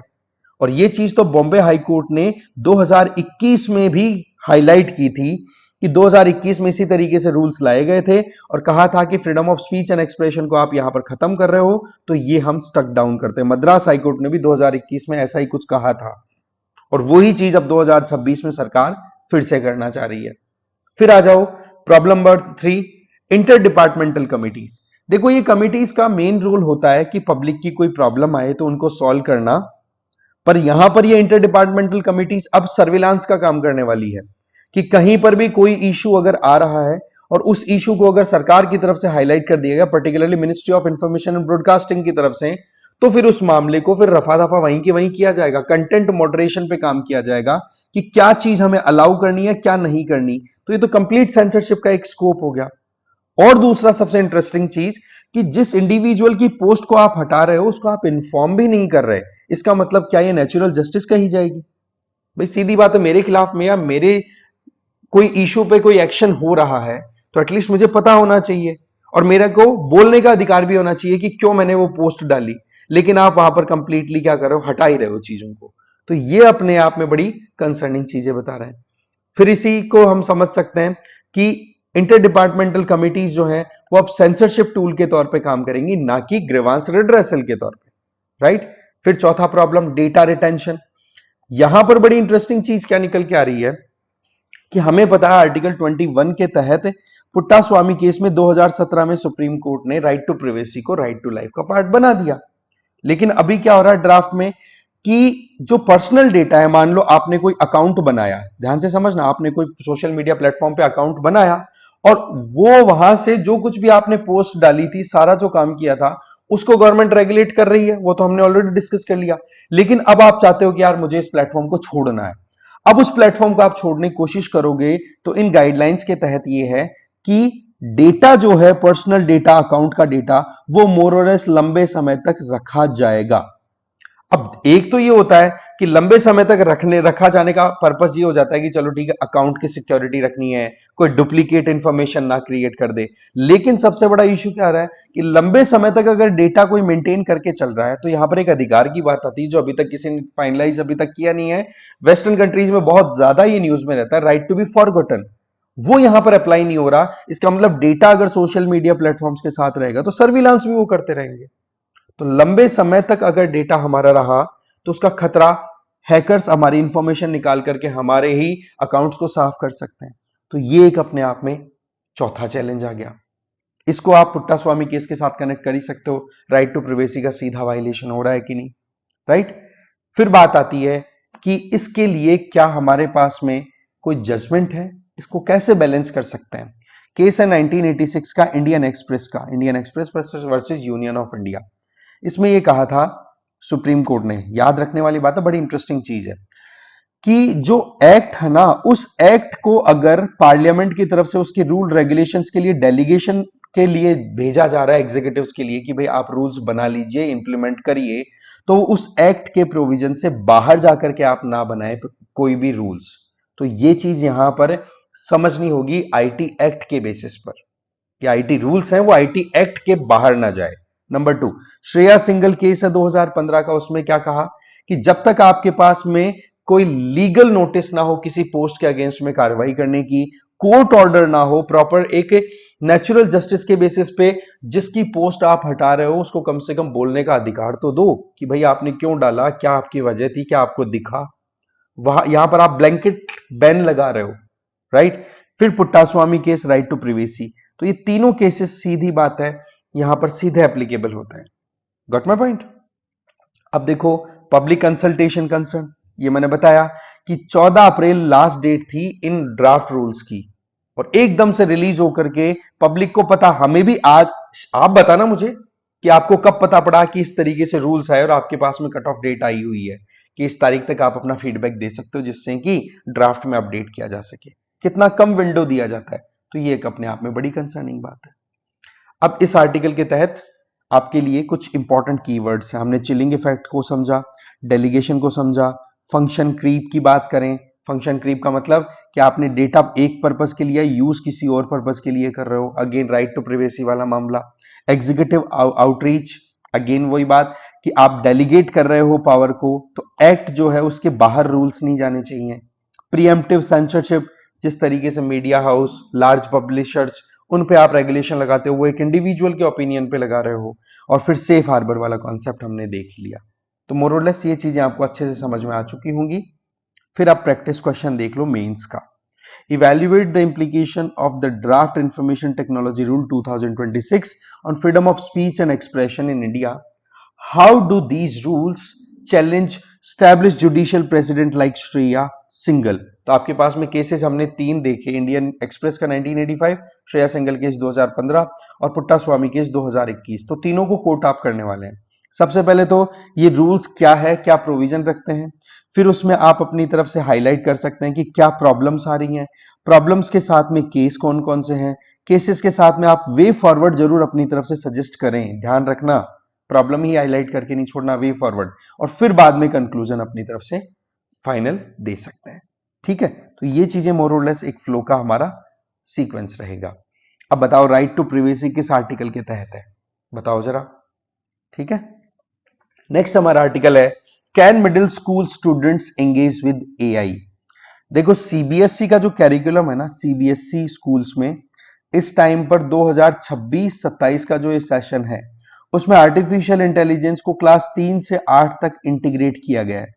और ये चीज तो बॉम्बे हाई कोर्ट ने 2021 में भी हाईलाइट की थी कि 2021 में इसी तरीके से रूल्स लाए गए थे और कहा था कि freedom of speech and expression को आप यहां पर खत्म कर रहे हो तो ये हम स्टक डाउन करते हैं। मद्रास हाई कोर्ट ने भी 2021 में ऐसा ही कुछ कहा था और वही चीज अब 2026 में सरकार फिर से करना चाह रही है। फिर आ जाओ problem number 3, inter departmental committees. देखो ये कमिटीज का मेन रोल होता है कि पब्लिक की कोई प्रॉब्लम आए तो उनको सॉल्व करना, पर यहां पर ये इंटर डिपार्टमेंटल कमिटीज अब सर्विलांस का काम करने वाली है कि कहीं पर भी कोई इशू अगर आ रहा है और उस इशू को अगर सरकार की तरफ से हाईलाइट कर दिया गया, particularly ministry of information and broadcasting की तरफ से, तो फिर उस मामले को फिर रफा दफा वहीं के वहीं किया जाएगा। कंटेंट मॉडरेशन पे काम किया जाएगा कि क्या चीज हमें अलाउ करनी है, क्या नहीं करनी। तो ये तो कंप्लीट सेंसरशिप का एक स्कोप हो गया। और दूसरा सबसे इंटरेस्टिंग चीज कि जिस इंडिविजुअल की पोस्ट को आप हटा रहे हो उसको आप इन्फॉर्म भी नहीं कर रहे, इसका मतलब क्या ये नेचुरल जस्टिस कही जाएगी? भाई सीधी बात है, मेरे खिलाफ में या मेरे कोई इशू पे कोई एक्शन हो रहा है तो एटलीस्ट मुझे पता होना चाहिए और मेरे को बोलने का अधिकार भी होना चाहिए कि क्यों मैंने वो पोस्ट डाली। लेकिन आप वहां पर कंप्लीटली क्या कर रहे हो, हटा ही रहे हो चीजों को। तो ये अपने आप में बड़ी कंसर्निंग चीजें बता रहे हैं। फिर इसी को हम समझ सकते हैं कि इंटर डिपार्टमेंटल कमिटीज जो हैं वो अब सेंसरशिप टूल के तौर पे काम करेंगी, ना कि ग्रीवांस रिड्रेसल के तौर पे, राइट। फिर चौथा प्रॉब्लम डेटा रिटेंशन। यहां पर बड़ी इंटरेस्टिंग चीज क्या निकल के आ रही है कि हमें पता है आर्टिकल 21 के तहत पुट्टा स्वामी केस में 2017 में सुप्रीम कोर्ट ने राइट टू प्रिवेसी को राइट टू लाइफ का पार्ट बना दिया। लेकिन अभी क्या हो रहा है ड्राफ्ट में कि जो पर्सनल डेटा है, मान लो आपने कोई अकाउंट बनाया, ध्यान से समझना, आपने कोई सोशल मीडिया प्लेटफॉर्म पे अकाउंट बनाया और वो वहां से जो कुछ भी आपने पोस्ट डाली थी, सारा जो काम किया था उसको गवर्नमेंट रेगुलेट कर रही है, वो तो हमने ऑलरेडी डिस्कस कर लिया। लेकिन अब आप चाहते हो कि यार मुझे इस प्लेटफॉर्म को छोड़ना है। अब उस प्लेटफॉर्म को आप छोड़ने की कोशिश करोगे तो इन गाइडलाइंस के तहत ये है कि डेटा जो है, पर्सनल डेटा, अकाउंट का डेटा, वो मोर और लेस लंबे समय तक रखा जाएगा। अब एक तो ये होता है कि लंबे समय तक रखा जाने का पर्पस ये हो जाता है कि चलो ठीक है, अकाउंट की सिक्योरिटी रखनी है, कोई डुप्लीकेट इंफॉर्मेशन ना क्रिएट कर दे। लेकिन सबसे बड़ा इशू क्या आ रहा है कि लंबे समय तक अगर डेटा कोई मेंटेन करके चल रहा है तो यहां पर एक अधिकार की बात आती है जो अभी तक किसी ने फाइनलाइज अभी तक किया नहीं है। वेस्टर्न कंट्रीज में बहुत ज्यादा ये न्यूज में रहता है, राइट टू बी फॉरगॉटन। वो यहां पर अप्लाई नहीं हो रहा। इसका मतलब डेटा अगर सोशल मीडिया प्लेटफॉर्म्स के साथ रहेगा तो सर्विलांस भी वो करते रहेंगे। तो लंबे समय तक अगर डेटा हमारा रहा तो उसका खतरा, हैकर्स हमारी इंफॉर्मेशन निकाल करके हमारे ही अकाउंट्स को साफ कर सकते हैं। तो ये एक अपने आप में चौथा चैलेंज आ गया। इसको आप पुट्टा स्वामी केस के साथ कनेक्ट कर ही सकते हो, राइट टू प्रिवेसी का सीधा वायलेशन हो रहा है कि नहीं, राइट। फिर बात आती है कि इसके लिए क्या हमारे पास में कोई जजमेंट है, इसको कैसे बैलेंस कर सकते हैं। केस है 1986 का, इंडियन एक्सप्रेस का, Indian express versus union of India. इसमें यह कहा था सुप्रीम कोर्ट ने, याद रखने वाली बात है, बड़ी इंटरेस्टिंग चीज है कि जो एक्ट है ना, उस एक्ट को अगर पार्लियामेंट की तरफ से उसके रूल रेगुलेशंस के लिए डेलीगेशन के लिए भेजा जा रहा है एग्जीक्यूटिव्स के लिए कि भाई आप रूल्स बना लीजिए, इंप्लीमेंट करिए, तो उस एक्ट के प्रोविजन से बाहर जाकर के आप ना बनाए कोई भी रूल्स। तो ये चीज यहां पर समझनी होगी आईटी एक्ट के बेसिस पर कि आईटी रूल्स हैं वो आईटी एक्ट के बाहर ना जाए। नंबर 2, श्रेया सिंगल केस है 2015 का, उसमें क्या कहा कि जब तक आपके पास में कोई लीगल नोटिस ना हो किसी पोस्ट के अगेंस्ट में कार्रवाई करने की, कोर्ट ऑर्डर ना हो, प्रॉपर एक नेचुरल जस्टिस के बेसिस पे जिसकी पोस्ट आप हटा रहे हो उसको कम से कम बोलने का अधिकार तो दो कि भाई आपने क्यों डाला, क्या आपकी वजह थी, क्या आपको दिखा। वहां यहां पर आप ब्लैंकेट बैन लगा रहे हो, राइट। फिर पुट्टा स्वामी केस, राइट टू प्रिवेसी। तो ये तीनों केसेस सीधी बात है यहां पर सीधे एप्लीकेबल होते हैं। Got my point. अब देखो पब्लिक कंसल्टेशन कंसर्न, ये मैंने बताया कि 14 अप्रैल लास्ट डेट थी इन ड्राफ्ट रूल्स की और एकदम से रिलीज होकर के पब्लिक को पता, हमें भी आज, आप बताना मुझे कि आपको कब पता पड़ा कि इस तरीके से रूल्स आए और आपके पास में कट ऑफ डेट आई हुई है कि इस तारीख तक आप अपना फीडबैक दे सकते हो जिससे कि ड्राफ्ट में अपडेट किया जा सके। कितना कम विंडो दिया जाता है। तो ये एक अपने आप में बड़ी कंसर्निंग बात है। अब इस आर्टिकल के तहत आपके लिए कुछ इंपॉर्टेंट कीवर्ड्स हैं। हमने चिलिंग इफेक्ट को समझा, डेलीगेशन को समझा, फंक्शन क्रीप की बात करें। फंक्शन क्रीप का मतलब कि आपने डेटा एक पर्पस के लिए यूज किसी और पर्पस के लिए कर रहे हो, अगेन राइट टू प्रिवेसी वाला मामला। एग्जीक्यूटिव आउटरीच, अगेन वही बात कि आप डेलीगेट कर रहे हो पावर को, तो एक्ट जो है उसके बाहर रूल्स नहीं जाने चाहिए। प्रीएम्प्टिव सेंसरशिप, जिस तरीके से मीडिया हाउस, लार्ज पब्लिशर्स, उन पे आप रेगुलेशन लगाते हो वो एक इंडिविजुअल के ओपिनियन पे लगा रहे हो। और फिर सेफ हार्बर वाला कॉन्सेप्ट हमने देख लिया। तो मोरलेस ये चीजें आपको अच्छे से समझ में आ चुकी होंगी। फिर आप प्रैक्टिस क्वेश्चन देख लो मेंस का। Evaluate the implication of the draft information technology rule 2026 on freedom of speech and expression in India. How do these rules challenge established judicial precedent like Shreya Singhal? तो आपके पास में cases हमने 3 देखे, Indian express का 1985, Shreya single case 2015 और पुट्टा स्वामी case 2021। तो तीनों को कोट आप करने वाले हैं। सबसे पहले तो ये रूल्स क्या है, क्या प्रोविजन रखते हैं, फिर उसमें आप अपनी तरफ से हाईलाइट कर सकते हैं कि क्या प्रॉब्लम्स आ रही हैं, प्रॉब्लम्स के साथ में केस कौन कौन से हैं, केसेस के साथ में आप वे फॉरवर्ड जरूर अपनी तरफ से सजेस्ट करें। ध्यान रखना, प्रॉब्लम ही हाईलाइट करके नहीं छोड़ना, वे फॉरवर्ड, और फिर बाद में कंक्लूजन अपनी तरफ से फाइनल दे सकते हैं। ठीक है, तो ये चीजें मोर और लेस एक फ्लो का हमारा सीक्वेंस रहेगा। अब बताओ, राइट टू प्रिवेसी किस आर्टिकल के तहत है, बताओ जरा। ठीक है, नेक्स्ट हमारा आर्टिकल है can middle school students engage with AI. देखो सीबीएसई का जो कैरिकुलम है ना, सीबीएसई स्कूल्स में इस टाइम पर 2026-27 का जो ये सेशन है उसमें आर्टिफिशियल इंटेलिजेंस को क्लास 3 से 8 तक इंटीग्रेट किया गया है।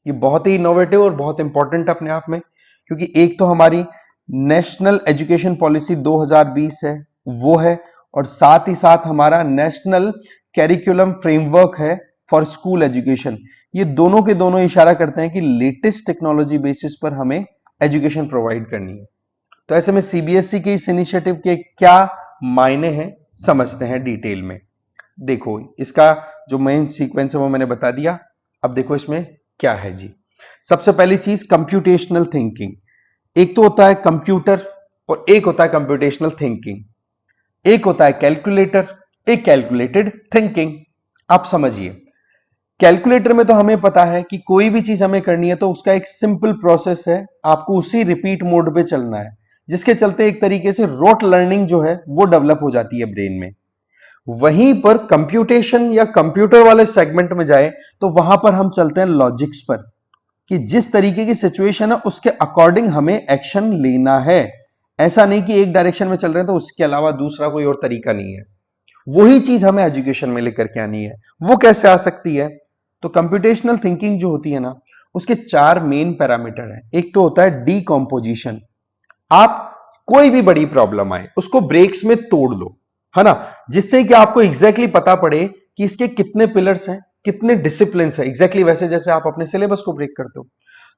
ये बहुत ही इनोवेटिव और बहुत इंपॉर्टेंट अपने आप में, क्योंकि एक तो हमारी नेशनल एजुकेशन पॉलिसी 2020 है वो है, और साथ ही साथ हमारा नेशनल कैरिकुलम फ्रेमवर्क है फॉर स्कूल एजुकेशन। ये दोनों के दोनों इशारा करते हैं कि लेटेस्ट टेक्नोलॉजी बेसिस पर हमें एजुकेशन प्रोवाइड करनी है। तो ऐसे में सीबीएसई के इस इनिशिएटिव के क्या मायने हैं समझते हैं डिटेल में। देखो, इसका जो मेन सीक्वेंस है वो मैंने बता दिया। अब देखो इसमें क्या है जी। सबसे पहली चीज कंप्यूटेशनल थिंकिंग। एक तो होता है कंप्यूटर और एक होता है कंप्यूटेशनल थिंकिंग। एक होता है कैलकुलेटर, एक कैलकुलेटेड थिंकिंग। आप समझिए, कैलकुलेटर में तो हमें पता है कि कोई भी चीज हमें करनी है तो उसका एक सिंपल प्रोसेस है, आपको उसी रिपीट मोड पे चलना है, जिसके चलते एक तरीके से रोट लर्निंग जो है वो डेवलप हो जाती है ब्रेन में। वहीं पर कंप्यूटेशन या कंप्यूटर वाले सेगमेंट में जाए तो वहां पर हम चलते हैं लॉजिक्स पर, कि जिस तरीके की सिचुएशन है उसके अकॉर्डिंग हमें एक्शन लेना है। ऐसा नहीं कि एक डायरेक्शन में चल रहे हैं तो उसके अलावा दूसरा कोई और तरीका नहीं है। वही चीज हमें एजुकेशन में लेकर के आनी है। वो कैसे आ सकती है? तो कंप्यूटेशनल थिंकिंग जो होती है ना, उसके 4 मेन पैरामीटर हैं। एक तो होता है डीकंपोजिशन। आप कोई भी बड़ी प्रॉब्लम आए उसको ब्रेक्स में तोड़ लो, है ना, जिससे कि आपको एग्जैक्टली पता पड़े कि इसके कितने पिलर्स हैं, कितने डिसिप्लिन है, एग्जैक्टली वैसे जैसे आप अपने सिलेबस को ब्रेक करते हो।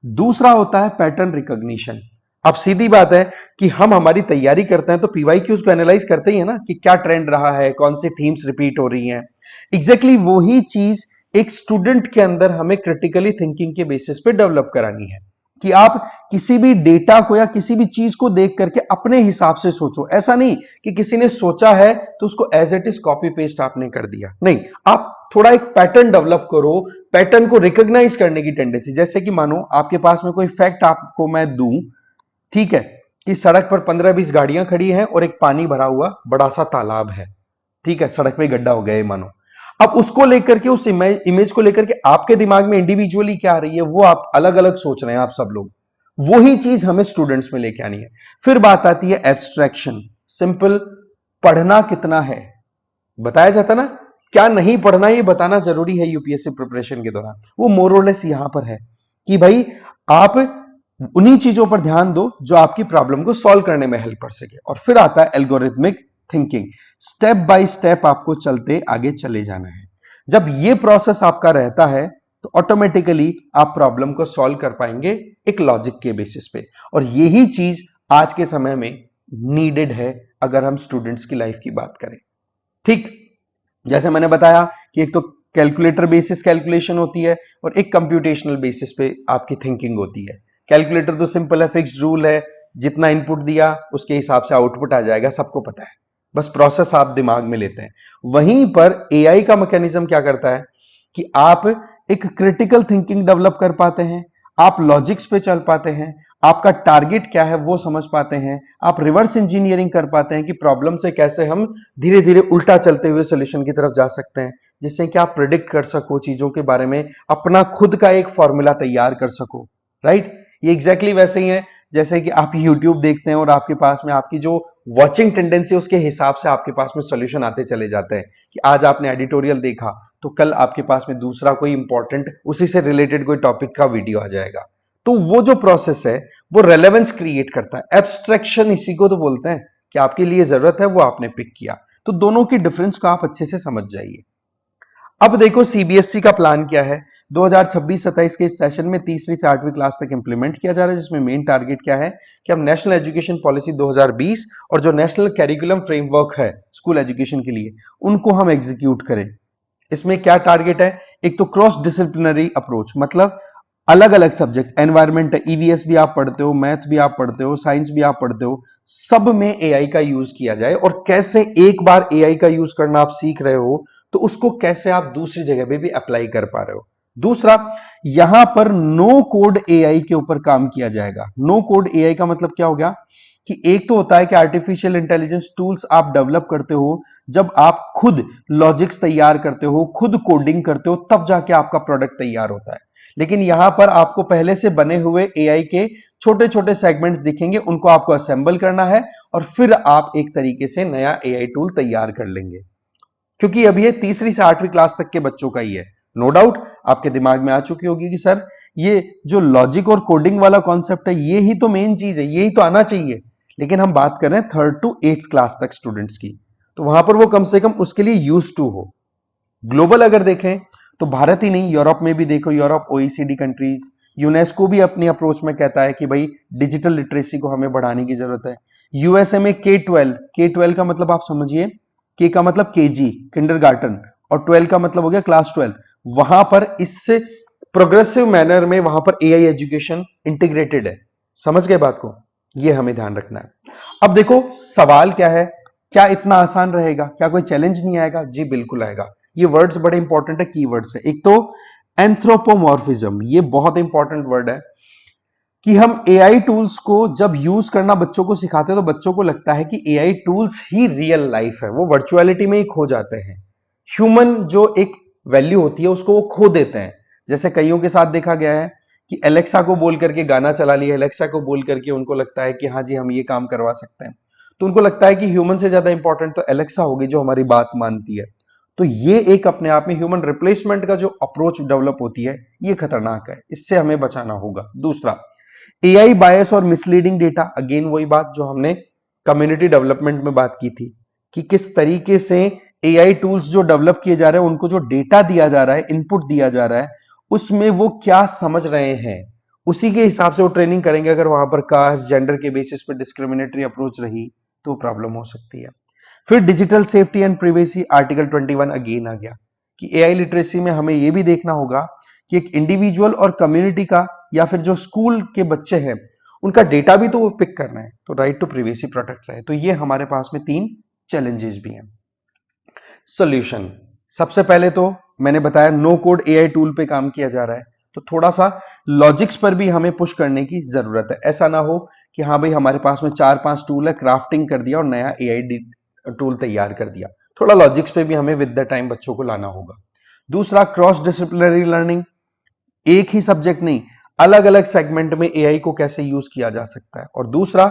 दूसरा होता है पैटर्न रिकॉग्निशन। अब सीधी बात है कि हम हमारी तैयारी करते हैं तो पीवाईक्यूज को एनालाइज करते ही है ना, कि क्या ट्रेंड रहा है, कौन सी थीम्स रिपीट हो रही हैं। एग्जैक्टली वही चीज एक स्टूडेंट के अंदर हमें क्रिटिकली थिंकिंग के बेसिस पे डेवलप करानी है, कि आप किसी भी डेटा को या किसी भी चीज को देख करके अपने हिसाब से सोचो। ऐसा नहीं कि किसी ने सोचा है तो उसको as it is copy paste आपने कर दिया, नहीं, आप थोड़ा एक पैटर्न डेवलप करो, पैटर्न को रिकॉग्नाइज करने की टेंडेंसी। जैसे कि मानो आपके पास में कोई फैक्ट आपको मैं दूं, ठीक है, कि सड़क पर 15-20 गाड़ियां खड़ी हैं और एक पानी भरा हुआ बड़ा सा तालाब है, ठीक है, सड़क पे गड्ढा हो गया है मानो। अब उसको लेकर के, उस इमेज को लेकर के आपके दिमाग में इंडिविजुअली क्या आ रही है वो आप अलग अलग सोच रहे हैं, आप सब लोग। वही चीज हमें स्टूडेंट्स में लेके आनी है। फिर बात आती है एब्स्ट्रैक्शन। सिंपल, पढ़ना कितना है बताया जाता ना, क्या नहीं पढ़ना ये बताना जरूरी है यूपीएससी प्रिपरेशन के दौरान। वो मोर और लेस यहां पर है कि भाई आप उन्हीं चीजों पर ध्यान दो जो आपकी प्रॉब्लम को सॉल्व करने में हेल्प कर सके। और फिर आता है algorithmic thinking. Step by step आपको चलते आगे चले जाना है। जब ये प्रोसेस आपका रहता है तो ऑटोमेटिकली आप प्रॉब्लम को सॉल्व कर पाएंगे एक लॉजिक के बेसिस पे। और यही चीज आज के समय में नीडेड है अगर हम स्टूडेंट्स की लाइफ की बात करें। ठीक, जैसे मैंने बताया कि एक तो कैलकुलेटर बेसिस कैलकुलेशन होती है और एक कंप्यूटेशनल बेसिस पे आपकी थिंकिंग होती है। कैलकुलेटर तो सिंपल है, फिक्स्ड रूल है, जितना इनपुट दिया उसके हिसाब से आउटपुट आ जाएगा, सबको पता है, बस प्रोसेस आप दिमाग में लेते हैं। वहीं पर एआई का मैकेनिज्म क्या करता है कि आप एक क्रिटिकल थिंकिंग डेवलप कर पाते हैं, आप लॉजिक्स पे चल पाते हैं, आपका टारगेट क्या है वो समझ पाते हैं, आप रिवर्स इंजीनियरिंग कर पाते हैं कि प्रॉब्लम से कैसे हम धीरे धीरे उल्टा चलते हुए सोल्यूशन की तरफ जा सकते हैं, जिससे कि आप प्रिडिक्ट कर सको चीजों के बारे में, अपना खुद का एक फॉर्मूला तैयार कर सको। राइट, ये एग्जैक्टली वैसे ही है जैसे कि आप YouTube देखते हैं और आपके पास में आपकी जो वॉचिंग टेंडेंसी उसके हिसाब से आपके पास में सॉल्यूशन आते चले जाते हैं, कि आज आपने एडिटोरियल देखा तो कल आपके पास में दूसरा कोई इंपॉर्टेंट उसी से रिलेटेड कोई टॉपिक का वीडियो आ जाएगा। तो वो जो प्रोसेस है वो रेलेवेंस क्रिएट करता है। एब्स्ट्रैक्शन इसी को तो बोलते हैं कि आपके लिए जरूरत है वो आपने पिक किया। तो दोनों की डिफरेंस को आप अच्छे से समझ जाइए। अब देखो सीबीएसई का प्लान क्या है 2026-27 के इस सेशन में, तीसरी से 8वीं क्लास तक इंप्लीमेंट किया जा रहा है, जिसमें मेन टारगेट क्या है कि हम नेशनल एजुकेशन पॉलिसी 2020 और जो नेशनल कैरिकुलम फ्रेमवर्क है स्कूल एजुकेशन के लिए उनको हम एग्जीक्यूट करें। इसमें क्या टारगेट है? एक तो क्रॉस डिसिप्लिनरी अप्रोच, मतलब अलग अलग सब्जेक्ट, एनवायरमेंट, ईवीएस भी आप पढ़ते हो, मैथ भी आप पढ़ते हो, साइंस भी आप पढ़ते हो, सब में एआई का यूज किया जाए। और कैसे एक बार एआई का यूज करना आप सीख रहे हो तो उसको कैसे आप दूसरी जगह पे भी अप्लाई कर पा रहे हो। दूसरा, यहां पर नो कोड एआई के ऊपर काम किया जाएगा। नो कोड एआई का मतलब क्या हो गया कि एक तो होता है कि आर्टिफिशियल इंटेलिजेंस टूल्स आप डेवलप करते हो जब आप खुद लॉजिक्स तैयार करते हो, खुद कोडिंग करते हो, तब जाके आपका प्रोडक्ट तैयार होता है। लेकिन यहां पर आपको पहले से बने हुए एआई के छोटे छोटे सेगमेंट्स दिखेंगे, उनको आपको असेंबल करना है और फिर आप एक तरीके से नया एआई टूल तैयार कर लेंगे। क्योंकि अब ये तीसरी से 8वीं क्लास तक के बच्चों का ही है। नो डाउट आपके दिमाग में आ चुकी होगी कि सर ये जो लॉजिक और कोडिंग वाला कॉन्सेप्ट है, ये ही तो मेन चीज है, यही तो आना चाहिए। लेकिन हम बात कर रहे हैं 3rd to 8th क्लास तक स्टूडेंट्स की, तो वहां पर वो कम से कम उसके लिए यूज टू हो। ग्लोबल अगर देखें तो भारत ही नहीं, यूरोप में भी देखो, यूरोप, ओईसीडी कंट्रीज, यूनेस्को भी अपनी अप्रोच में कहता है कि भाई डिजिटल लिटरेसी को हमें बढ़ाने की जरूरत है। यूएसए में के 12 का मतलब आप समझिए, के का मतलब केजी, किंडरगार्टन, और 12 का मतलब हो गया क्लास 12। वहां पर इससे प्रोग्रेसिव मैनर में वहां पर एआई एजुकेशन इंटीग्रेटेड है। समझ गए बात को, ये हमें ध्यान रखना है। अब देखो सवाल क्या है, क्या इतना आसान रहेगा, क्या कोई चैलेंज नहीं आएगा? जी बिल्कुल आएगा। ये वर्ड्स बड़े इंपॉर्टेंट है, कीवर्ड्स है। एक तो एंथ्रोपोमॉर्फिज्म, ये बहुत इंपॉर्टेंट वर्ड है कि हम एआई टूल्स को जब यूज करना बच्चों को सिखाते हैं तो बच्चों को लगता है कि एआई टूल्स ही रियल लाइफ है, वो वर्चुअलिटी में ही खो जाते हैं। ह्यूमन जो एक वैल्यू होती है उसको वो खो देते हैं। जैसे कईयों के साथ देखा गया है कि एलेक्सा को बोल करके गाना चला लिया, एलेक्सा को बोल करके उनको लगता है कि हाँ जी हम ये काम करवा सकते हैं, तो उनको लगता है कि ह्यूमन से ज्यादा इंपॉर्टेंट तो एलेक्सा होगी जो हमारी बात मानती है। तो ये एक अपने आप में ह्यूमन रिप्लेसमेंट का जो अप्रोच डेवलप होती है, ये खतरनाक है, इससे हमें बचाना होगा। दूसरा, एआई बायस और मिसलीडिंग डेटा, अगेन वही बात जो हमने कम्युनिटी डेवलपमेंट में बात की थी कि किस तरीके से एआई टूल्स जो डेवलप किए जा रहे हैं उनको जो डेटा दिया जा रहा है, इनपुट दिया जा रहा है, उसमें वो क्या समझ रहे हैं, उसी के हिसाब से वो ट्रेनिंग करेंगे। अगर वहां पर कास्ट, जेंडर के बेसिस पर डिस्क्रिमिनेटरी अप्रोच रही तो प्रॉब्लम हो सकती है। फिर digital safety and privacy, article 21 again आ गया कि एआई लिटरेसी में हमें यह भी देखना होगा कि एक इंडिविजुअल और कम्युनिटी का या फिर जो स्कूल के बच्चे हैं उनका डेटा भी तो वो पिक करना है, तो राइट टू प्राइवेसी प्रोटेक्ट रहे। तो ये हमारे पास में 3 चैलेंजेस भी हैं। सोल्यूशन, सबसे पहले तो मैंने बताया नो कोड एआई टूल पे काम किया जा रहा है, तो थोड़ा सा लॉजिक्स पर भी हमें पुश करने की जरूरत है। ऐसा ना हो कि हाँ भाई हमारे पास में 4-5 टूल है, क्राफ्टिंग कर दिया और नया एआई टूल तैयार कर दिया। थोड़ा लॉजिक्स पे भी हमें विद द टाइम बच्चों को लाना होगा। दूसरा, क्रॉस डिसिप्लिनरी लर्निंग, एक ही सब्जेक्ट नहीं, अलग अलग सेगमेंट में एआई को कैसे यूज किया जा सकता है। और दूसरा,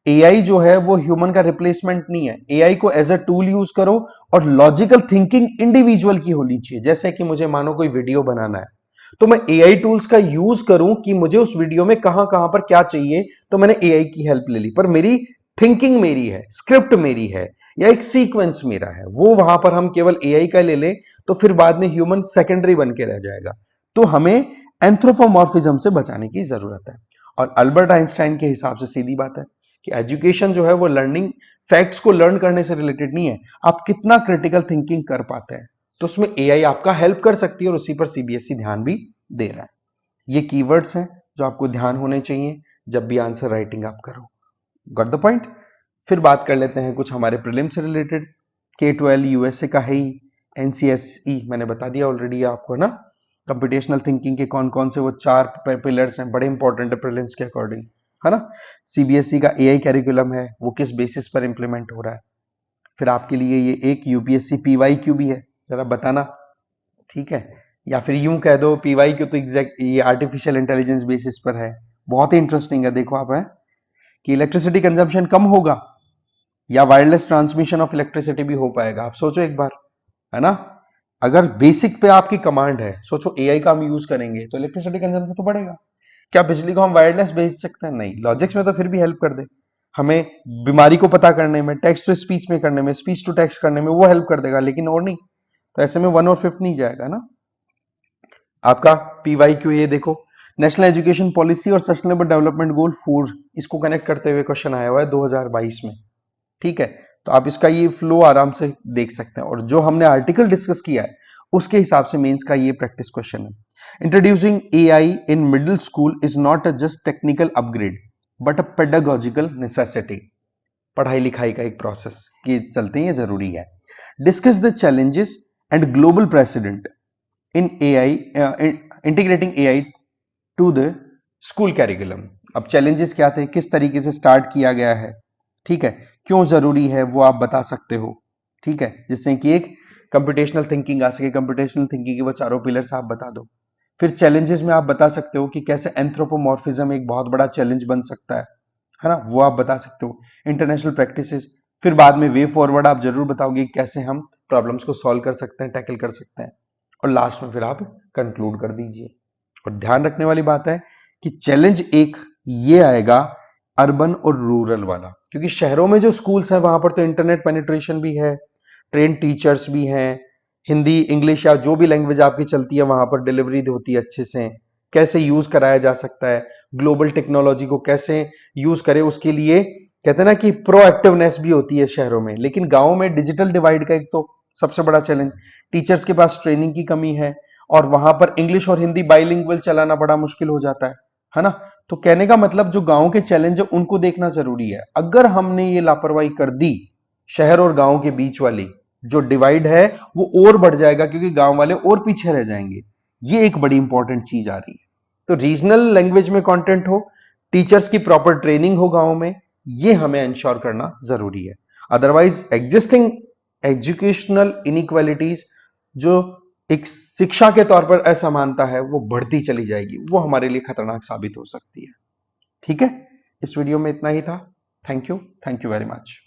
एआई जो है वो ह्यूमन का रिप्लेसमेंट नहीं है, एआई को एज अ टूल यूज करो और लॉजिकल थिंकिंग इंडिविजुअल की होनी चाहिए। जैसे कि मुझे मानो कोई वीडियो बनाना है तो मैं एआई टूल्स का यूज करूं कि मुझे उस वीडियो में कहां कहां पर क्या चाहिए, तो मैंने एआई की हेल्प ले ली, पर मेरी थिंकिंग मेरी है, स्क्रिप्ट मेरी है, या एक सीक्वेंस मेरा है, वो वहां पर हम केवल एआई का ले ले तो फिर बाद में ह्यूमन सेकेंडरी बन के रह जाएगा। तो हमें एंथ्रोपोमॉर्फिज्म से बचाने की जरूरत है। और अल्बर्ट आइंस्टाइन के हिसाब से सीधी बात है कि एजुकेशन जो है वो लर्निंग, फैक्ट्स को लर्न करने से रिलेटेड नहीं है, आप कितना क्रिटिकल थिंकिंग कर पाते हैं। तो उसमें एआई आपका हेल्प कर सकती है और उसी पर सीबीएसई ध्यान भी दे रहा है। ये कीवर्ड्स हैं जो आपको ध्यान होने चाहिए जब भी आंसर राइटिंग आप करो। Got the point? फिर बात कर लेते हैं कुछ हमारे प्रीलिम से रिलेटेड। के 12 यूएसए का है ही, एनसीएसई मैंने बता दिया ऑलरेडी आपको ना। कंप्यूटेशनल थिंकिंग के कौन कौन से वो 4 पिलर्स हैं, बड़े इंपॉर्टेंट है प्रीलिम्स के अकॉर्डिंग, है ना। सीबीएसई का एआई कैरिकुलम है, वो किस बेसिस पर इंप्लीमेंट हो रहा है। फिर आपके लिए ये एक यूपीएससी पीवाईक्यू भी है, जरा बताना, ठीक है। या फिर यूं कह दो पीवाईक्यू तो एग्जैक्ट ये आर्टिफिशियल इंटेलिजेंस बेसिस पर है। बहुत ही इंटरेस्टिंग है, देखो आप, है कि इलेक्ट्रिसिटी कंजम्पशन कम होगा या वायरलेस ट्रांसमिशन ऑफ इलेक्ट्रिसिटी भी हो पाएगा। आप सोचो एक बार, है ना। अगर बेसिक पे आपकी कमांड है, सोचो एआई का हम यूज करेंगे तो इलेक्ट्रिसिटी कंजम्पशन तो बढ़ेगा। क्या बिजली को हम वायरलेस भेज सकते हैं? नहीं। लॉजिक्स में तो फिर भी हेल्प कर दे, हमें बीमारी को पता करने में, टेक्स्ट टू स्पीच में करने में, स्पीच टू टेक्स्ट करने में वो हेल्प कर देगा, लेकिन और नहीं। तो ऐसे में 1 और 5 नहीं जाएगा ना आपका। पीवाईक्यू ये देखो, नेशनल एजुकेशन पॉलिसी और सस्टेनेबल डेवलपमेंट गोल 4, इसको कनेक्ट करते हुए क्वेश्चन आया हुआ है 2022 में, ठीक है। तो आप इसका ये फ्लो आराम से देख सकते हैं, और जो हमने आर्टिकल डिस्कस किया है उसके हिसाब से मेंस का ये प्रैक्टिस क्वेश्चन है। Introducing AI in middle school is not a just technical upgrade but a pedagogical necessity. पढ़ाई लिखाई का एक प्रोसेस के चलते ये जरूरी है। Discuss the challenges and global president in AI, integrating AI to the school curriculum. अब चैलेंजेस क्या थे, किस तरीके से स्टार्ट किया गया है, ठीक है, क्यों जरूरी है वो आप बता सकते हो, ठीक है, जिससे कि एक कंप्यूटेशनल थिंकिंग आ सके। कंप्यूटेशनल थिंकिंग के वो चारों पिलर्स आप बता दो। फिर चैलेंजेस में आप बता सकते हो कि कैसे एंथ्रोपोमॉर्फिज्म एक बहुत बड़ा चैलेंज बन सकता है ना, वो आप बता सकते हो। इंटरनेशनल प्रैक्टिसेस, फिर बाद में वे फॉरवर्ड आप जरूर बताओगे कैसे हम प्रॉब्लम्स को सॉल्व कर सकते हैं, टैकल कर सकते हैं, और लास्ट में फिर आप कंक्लूड कर दीजिए। और ध्यान रखने वाली बात है कि चैलेंज एक ये आएगा अर्बन और रूरल वाला, क्योंकि शहरों में जो स्कूल्स हैं वहां पर तो इंटरनेट पेनिट्रेशन भी है, ट्रेन टीचर्स भी हैं, हिंदी इंग्लिश या जो भी लैंग्वेज आपकी चलती है वहां पर डिलीवरी होती है अच्छे से, कैसे यूज कराया जा सकता है, ग्लोबल टेक्नोलॉजी को कैसे यूज करें उसके लिए कहते हैं ना कि प्रोएक्टिवनेस भी होती है शहरों में। लेकिन गांवों में डिजिटल डिवाइड का एक तो सबसे बड़ा चैलेंज, टीचर्स के पास ट्रेनिंग की कमी है और वहां पर इंग्लिश और हिंदी बाइलिंगुअल चलाना बड़ा मुश्किल हो जाता है ना। तो कहने का मतलब जो गांव के चैलेंज है उनको देखना जरूरी है। अगर हमने ये लापरवाही कर दी, शहर और गांव के बीच वाली जो डिवाइड है वो और बढ़ जाएगा, क्योंकि गांव वाले और पीछे रह जाएंगे। ये एक बड़ी इंपॉर्टेंट चीज आ रही है। तो रीजनल लैंग्वेज में कंटेंट हो, टीचर्स की प्रॉपर ट्रेनिंग हो गांव में, ये हमें इंश्योर करना जरूरी है। अदरवाइज एग्जिस्टिंग एजुकेशनल इनइक्वालिटीज जो एक शिक्षा के तौर पर असमानता है वो बढ़ती चली जाएगी, वो हमारे लिए खतरनाक साबित हो सकती है। ठीक है, इस वीडियो में इतना ही था। Thank you very much.